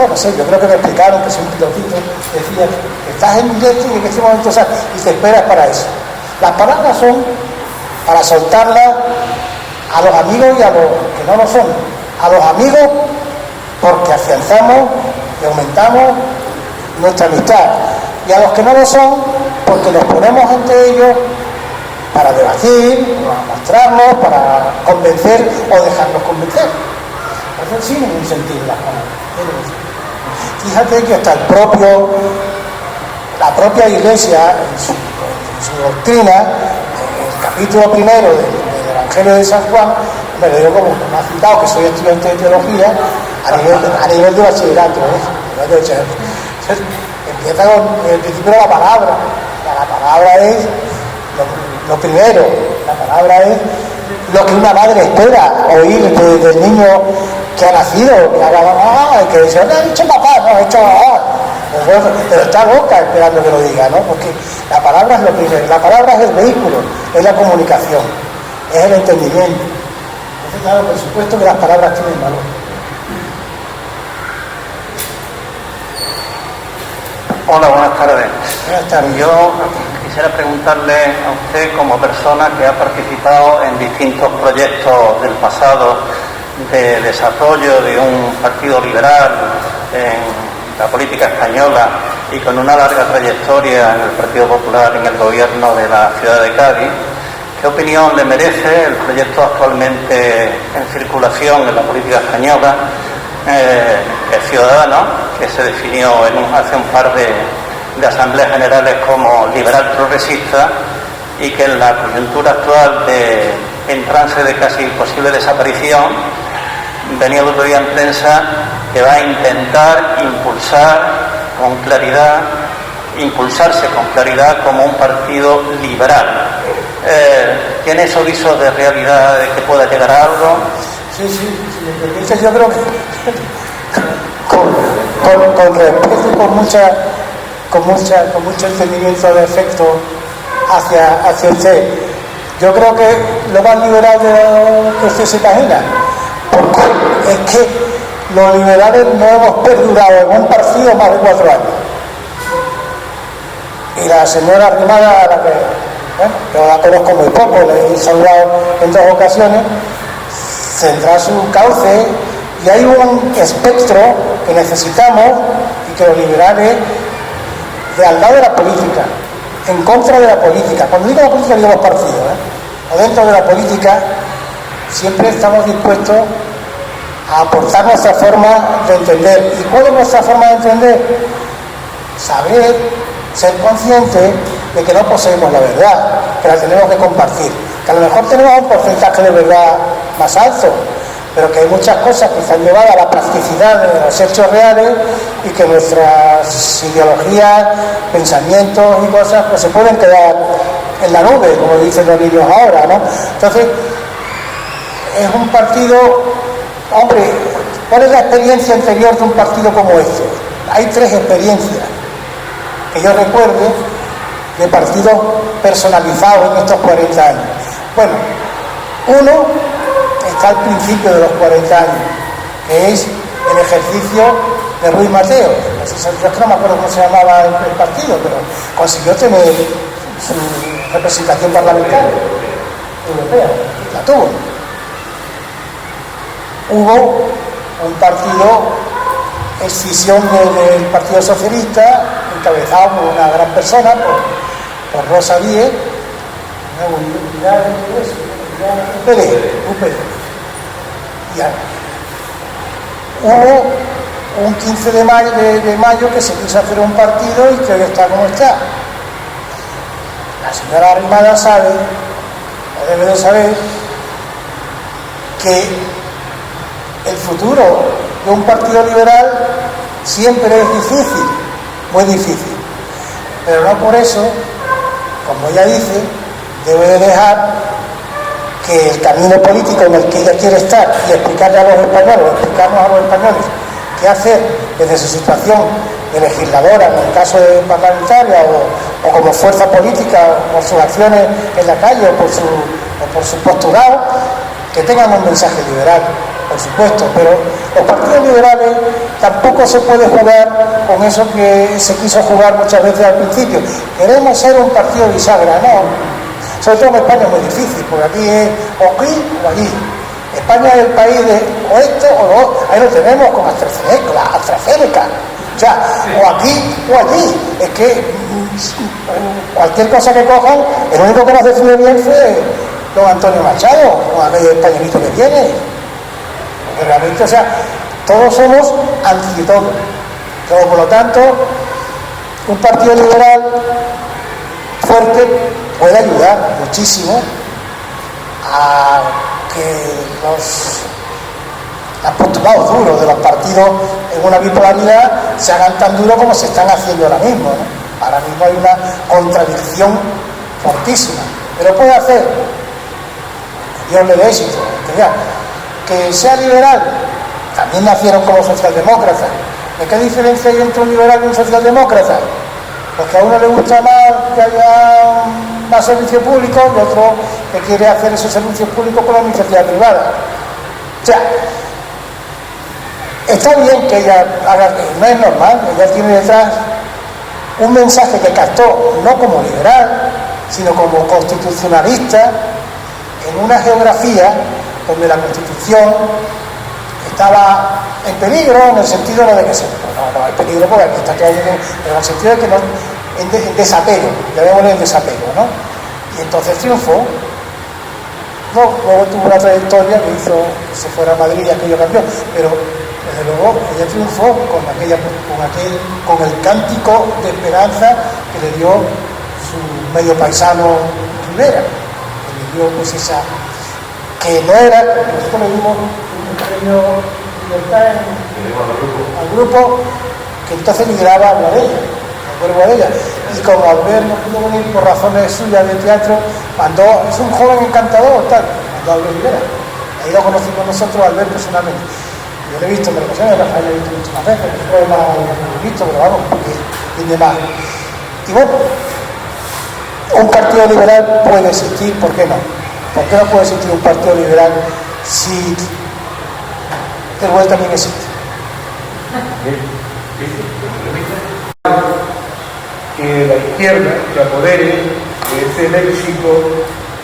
No sé, yo creo que me explicaron que si un pilotito decía que estás en directo y en este momento sales y te esperas para eso. Las palabras son para soltarlas a los amigos y a los que no lo son. A los amigos porque afianzamos y aumentamos nuestra amistad, y a los que no lo son porque nos ponemos ante ellos para debatir, para mostrarnos, para convencer o dejarnos convencer. Eso sí, en un sentido las palabras. Fíjate que hasta la propia Iglesia en su doctrina, el capítulo primero del Evangelio de San Juan, me lo digo como me ha citado que soy estudiante de teología a nivel de bachillerato, empieza con el principio de la palabra. La palabra es lo primero, la palabra es lo que una madre espera oír del niño que ha nacido, que haga que dice, no ha dicho papá, no ha dicho mamá, pero está loca esperando que lo diga, ¿no? Porque la palabra es lo primero, la palabra es el vehículo, es la comunicación, es el entendimiento. Entonces, claro, por supuesto que las palabras tienen valor. Hola, buenas tardes. Buenas tardes. Yo quisiera preguntarle a usted, como persona que ha participado en distintos proyectos del pasado de desarrollo de un partido liberal en la política española y con una larga trayectoria en el Partido Popular en el gobierno de la ciudad de Cádiz, ¿qué opinión le merece el proyecto actualmente en circulación en la política española, el Ciudadanos, que se definió hace un par de asambleas generales como liberal progresista y que en la coyuntura actual en trance de casi posible desaparición, venía el otro día en prensa que va a intentar impulsarse con claridad como un partido liberal? ¿Tiene esos visos de realidad de que pueda llegar a algo? Sí, yo creo que con respeto y con mucho entendimiento de afecto hacia usted, yo creo que lo más liberal de lo que usted se imagina, porque es que los liberales no hemos perdurado en un partido más de 4 años. Y la señora Arrimada, a la que yo la conozco muy poco, le he saludado en 2 ocasiones, tendrá su cauce, y hay un espectro que necesitamos y que los liberales, de al lado de la política, en contra de la política, cuando digo la política digo los partidos, o dentro de la política, siempre estamos dispuestos a aportar nuestra forma de entender. ¿Y cuál es nuestra forma de entender? Saber, ser conscientes de que no poseemos la verdad, que la tenemos que compartir, que a lo mejor tenemos un porcentaje de verdad más alto, pero que hay muchas cosas que están llevadas a la practicidad de los hechos reales y que nuestras ideologías, pensamientos y cosas pues se pueden quedar en la nube, como dicen los niños ahora, ¿no? Entonces, es un partido, hombre, ¿cuál es la experiencia anterior de un partido como este? Hay 3 experiencias que yo recuerde de partidos personalizados en estos 40 años. Bueno, uno está al principio de los 40 años, que es el ejercicio de Ruiz Mateo. Yo es que no me acuerdo cómo se llamaba el partido, pero consiguió tener su representación parlamentaria europea, la tuvo. Hubo un partido, escisión del Partido Socialista, encabezado por una gran persona, por Rosa Díez, UPD. Hubo un 15 de mayo que se quiso hacer un partido y que hoy está como está. La señora Arrimada sabe, o debe de saber, que el futuro de un partido liberal siempre es difícil, muy difícil, pero no por eso, como ella dice, debe de dejar que el camino político en el que ella quiere estar y explicarle a los españoles, explicarnos a los españoles qué hacer desde su situación de legisladora, en el caso de parlamentaria, o como fuerza política, por sus acciones en la calle o por su posturado, que tengan un mensaje liberal, por supuesto, pero los partidos liberales tampoco se puede jugar con eso que se quiso jugar muchas veces al principio. Queremos ser un partido bisagra, no. Sobre todo en España es muy difícil, porque aquí es o aquí o allí. España es el país de o esto o lo otro. Ahí lo tenemos con AstraZeneca. O sea, o aquí o allí. Es que cualquier cosa que cojan, el único que nos define bien fue don Antonio Machado, con aquel españolito que tiene. Porque realmente, o sea, todos somos anti todo. Pero por lo tanto, un partido liberal fuerte puede ayudar muchísimo a que los postulados duros de los partidos en una bipolaridad se hagan tan duros como se están haciendo ahora mismo, ¿no? Ahora mismo hay una contradicción fortísima, pero puede hacer, Dios le dé éxito, que sea liberal. También nacieron como socialdemócratas. ¿De qué diferencia hay entre un liberal y un socialdemócrata? Porque a uno le gusta más que haya más servicio público y otro que quiere hacer esos servicios públicos con la iniciativa privada. O sea, está bien que ella haga, no es normal, ella tiene detrás un mensaje que captó no como liberal, sino como constitucionalista, en una geografía donde la Constitución estaba en peligro, en el sentido no de que no hay peligro porque aquí está todo bien, pero en el sentido de que no, en desapego, llamémosle en desapego, ¿no? Y entonces triunfó. No, luego tuvo una trayectoria que hizo que se fuera a Madrid y aquello cambió, pero desde luego ella triunfó con el cántico de esperanza que le dio su medio paisano Rivera, que le dio pues esa, que no era, nosotros le dimos un pequeño libertad al grupo que entonces lideraba a Guadella, y como al ver no pudo venir por razones suyas de teatro, es un joven encantador, mandó a Albert Rivera. Ahí lo conocimos nosotros, Albert personalmente. Yo lo he visto en ocasiones, Rafael lo he visto muchas veces, después lo he visto, pero vamos, porque tiene más. Y bueno, un partido liberal puede existir, ¿por qué no? ¿Por qué no puede existir un partido liberal si Teruel también existe? Que la izquierda se apodere de ese léxico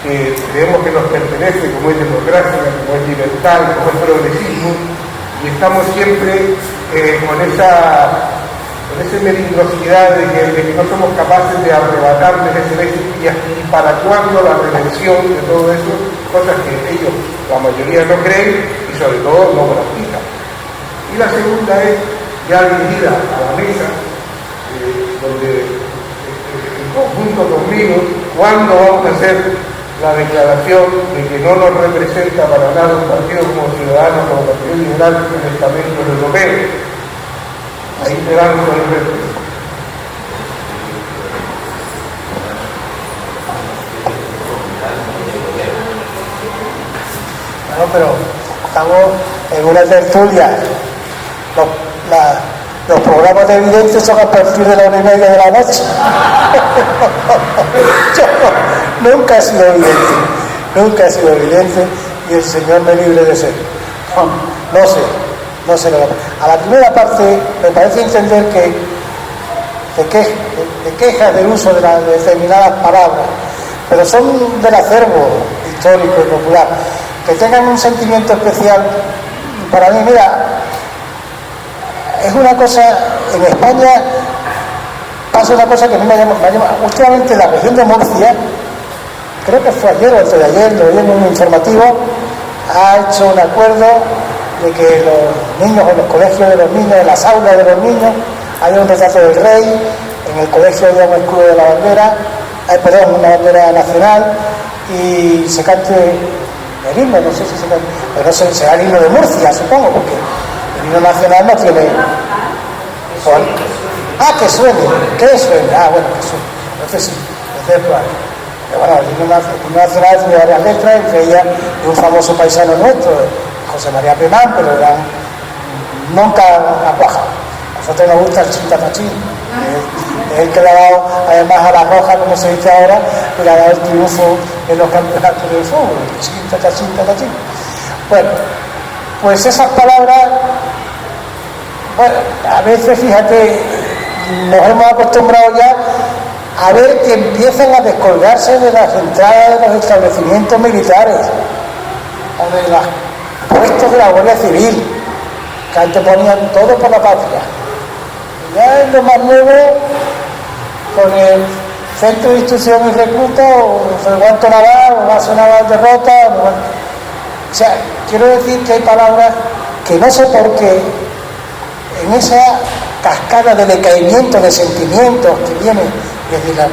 que creemos que nos pertenece, como es democracia, como es libertad, como es progresismo, y estamos siempre con esa peligrosidad de que no somos capaces de arrebatarles ese léxico y para cuándo la redención de todo eso, cosas que ellos, la mayoría no creen y sobre todo no practican. Y la segunda es ya dirigida a la mesa, donde en conjunto conmigo, ¿cuándo vamos a hacer la declaración de que no nos representa para nada un partido como Ciudadanos, como Partido Liberal en el Parlamento Europeo? Ahí quedamos con el resto. Bueno, pero estamos en una tertulia. Los programas de evidencia son a partir de la 1:30 de la noche. Yo nunca he sido evidente, y el Señor me libre de ser. No sé lo que pasa. A la primera parte me parece entender que te quejas del uso de determinadas palabras, pero son del acervo histórico y popular, que tengan un sentimiento especial. Para mí, mira, es una cosa, en España pasa una cosa que a mí me llama últimamente la región de Murcia, creo que fue ayer o antes de ayer, lo vi en un informativo, ha hecho un acuerdo de que los niños, en los colegios de los niños, en las aulas de los niños, haya un retrato del rey, en el colegio haya un escudo de la bandera, una bandera nacional, y se cante el himno, no sé si se cante, pero no sé, será el himno de Murcia, supongo, porque el himno nacional no tiene... que suene, bueno, que suene, entonces sí, entonces claro. Bueno, el himno nacional tiene varias letras, entre ellas de un famoso paisano nuestro, José María Pemán, pero nunca ha cuajado. A nosotros nos gusta el chintatachín, es el que le ha dado, además a la roja, como se dice ahora, le ha dado el triunfo en los campeonatos del fútbol, el chintatachín. Bueno, pues esas palabras, bueno, a veces, fíjate, nos hemos acostumbrado ya a ver que empiezan a descolgarse de las entradas de los establecimientos militares o de los puestos de la Guardia Civil, que antes ponían todo por la patria. Y ya es lo más nuevo, con el Centro de Instrucción y Recluta, o el Guanto Naval, o Vaso Naval de Rota, o sea, quiero decir que hay palabras que no sé por qué, en esa cascada de decaimiento de sentimientos que viene desde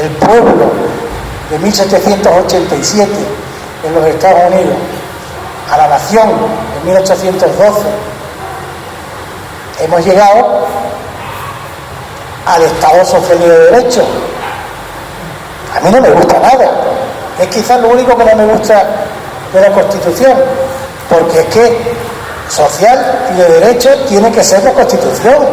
el pueblo de 1787 en los Estados Unidos a la nación en 1812, hemos llegado al Estado Social y de Derecho. A mí no me gusta nada, es quizás lo único que no me gusta de la Constitución, porque es que social y de derecho tiene que ser la Constitución,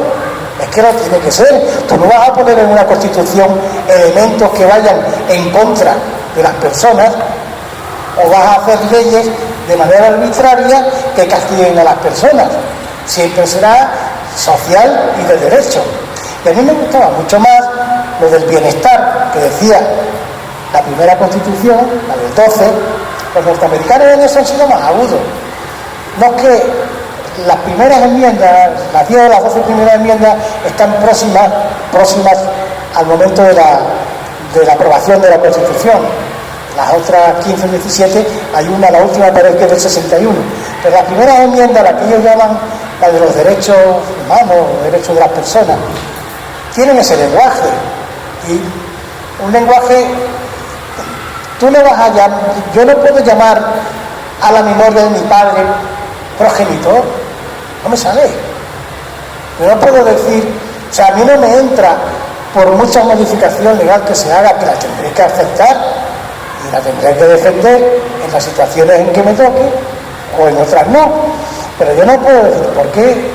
es que no tiene que ser. Tú no vas a poner en una Constitución elementos que vayan en contra de las personas, o vas a hacer leyes de manera arbitraria que castiguen a las personas. Siempre será social y de derecho. Y a mí me gustaba mucho más lo del bienestar que decía la primera Constitución, la del 12, los norteamericanos en eso han sido más agudos. No es que las primeras enmiendas, las 10 o las 12 primeras enmiendas están próximas al momento de la aprobación de la Constitución. Las otras 15 o 17, hay una, la última parece que es del 61. Pero las primeras enmiendas, las que ellos llaman la de los derechos humanos, los derechos de las personas, tienen ese lenguaje. Y un lenguaje, tú no vas a llamar, yo no puedo llamar a la memoria de mi padre progenitor, no me sale. Yo no puedo decir, o sea, a mí no me entra, por mucha modificación legal que se haga, que la tendré que aceptar y la tendré que defender en las situaciones en que me toque o en otras no. Pero yo no puedo decir, ¿por qué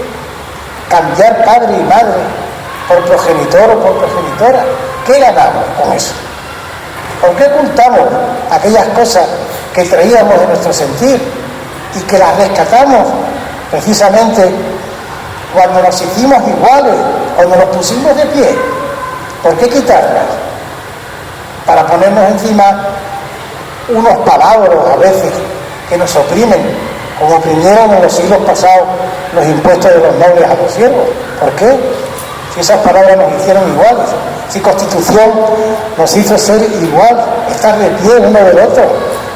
cambiar padre y madre por progenitor o por progenitora? ¿Qué ganamos con eso? ¿Por qué ocultamos aquellas cosas que traíamos de nuestro sentir y que las rescatamos precisamente cuando nos hicimos iguales, cuando nos pusimos de pie? ¿Por qué quitarlas? Para ponernos encima unos palabras a veces que nos oprimen, como oprimieron en los siglos pasados los impuestos de los nobles a los siervos. ¿Por qué? Si esas palabras nos hicieron iguales, si Constitución nos hizo ser igual, estar de pie uno del otro,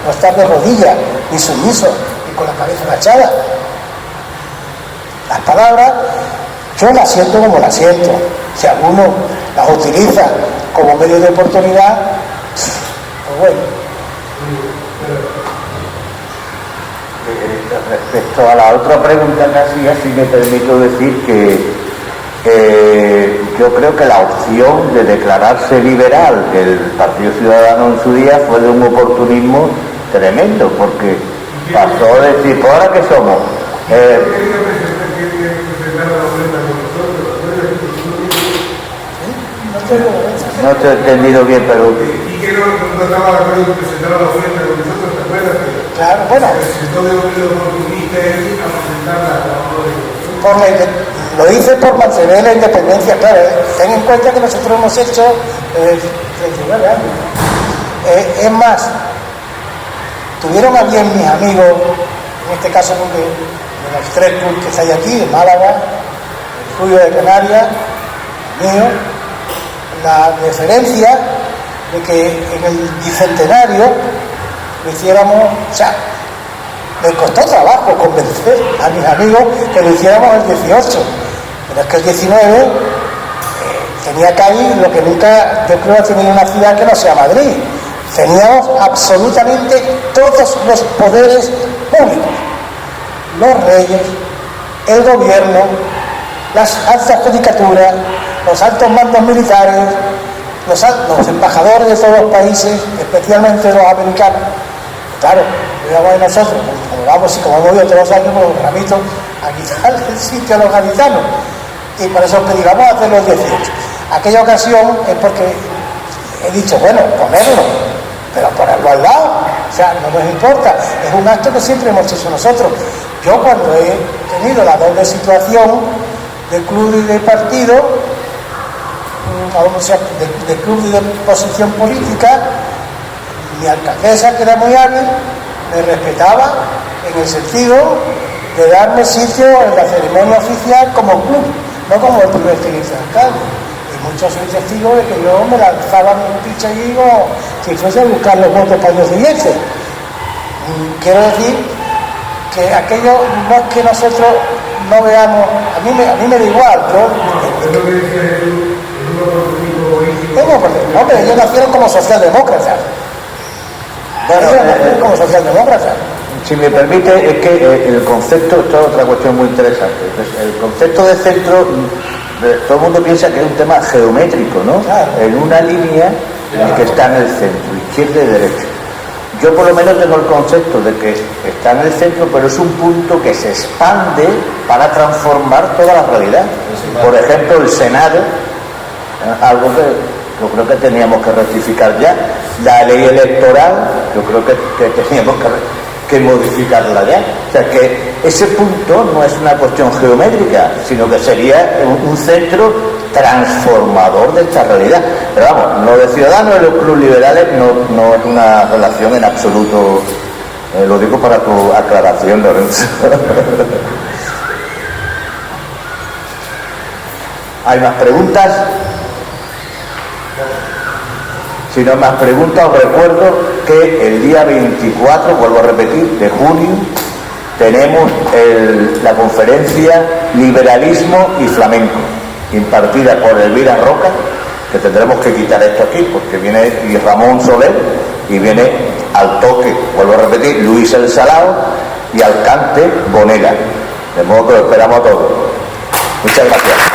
no estar de rodillas, ni sumisos, ni con la cabeza agachada. Las palabras, yo las siento como las siento. Si alguno las utiliza como medio de oportunidad, pues bueno. Respecto a la otra pregunta que hacía, sí me permito decir que yo creo que la opción de declararse liberal del Partido Ciudadano en su día fue de un oportunismo tremendo, porque pasó de decir, ¿por ahora qué somos? No te he entendido bien, pero... ¿Y qué no estaba de acuerdo en presentar la oferta con nosotros? ¿Te acuerdas? Claro, bueno. Presentó de un oportunista a presentar lo hice por mantener la independencia, claro. Ten en cuenta que nosotros hemos hecho 39 años. Es más, tuvieron a bien mis amigos, en este caso de los 3 clubes que hay aquí, de Málaga, el Julio de Canarias, mío, la deferencia de que en el bicentenario lo hiciéramos, o sea, me costó trabajo convencer a mis amigos que lo hiciéramos el 18, pero es que el 19 tenía que ir lo que nunca, yo creo, ha tenido una ciudad que no sea Madrid. Teníamos absolutamente todos los poderes públicos, los reyes, el gobierno, las altas judicaturas, los altos mandos militares, los embajadores de todos los países, especialmente los americanos. Claro, cuidamos de nosotros, como vamos y como hemos ido todos los años con los ramitos a quitar el sitio a los gaditanos. Y por eso pedí, vamos a hacerlo el 18. Aquella ocasión es porque he dicho, bueno, ponerlo, pero ponerlo al lado, o sea, no nos importa, es un acto que siempre hemos hecho nosotros. Yo cuando he tenido la doble situación de club y de partido, o sea, de club y de posición política, mi alcaldesa, que era muy hábil, me respetaba en el sentido de darme sitio en la ceremonia oficial como club, no como el primer teniente de alcalde. Y muchos soy testigos de que yo me lanzaba mi picha y digo, si fuese a buscar los votos para el año siguiente. Quiero decir que aquello no es que nosotros no veamos, a mí me da igual, no, pero ellos nacieron como socialdemócratas. Como socialdemócratas. Si me permite, es que el concepto, esto es otra cuestión muy interesante. El concepto de centro, todo el mundo piensa que es un tema geométrico, ¿no? Claro. En una línea que está en el centro, izquierda y derecha. Yo por lo menos tengo el concepto de que está en el centro, pero es un punto que se expande para transformar toda la realidad. Por ejemplo, el Senado, algo que yo creo que teníamos que rectificar ya. La ley electoral, yo creo que teníamos que modificarla ya. O sea que ese punto no es una cuestión geométrica, sino que sería un centro transformador de esta realidad. Pero vamos, lo de Ciudadanos y los clubes liberales no es una relación en absoluto, lo digo para tu aclaración, Lorenzo. ¿Hay más preguntas? Si no hay más preguntas, os recuerdo que el día 24, vuelvo a repetir, de junio, tenemos la conferencia Liberalismo y Flamenco, impartida por Elvira Roca, que tendremos que quitar esto aquí, porque viene y Ramón Soler, y viene al toque, vuelvo a repetir, Luis El Salao, y al cante Bonela. De modo que lo esperamos a todos. Muchas gracias.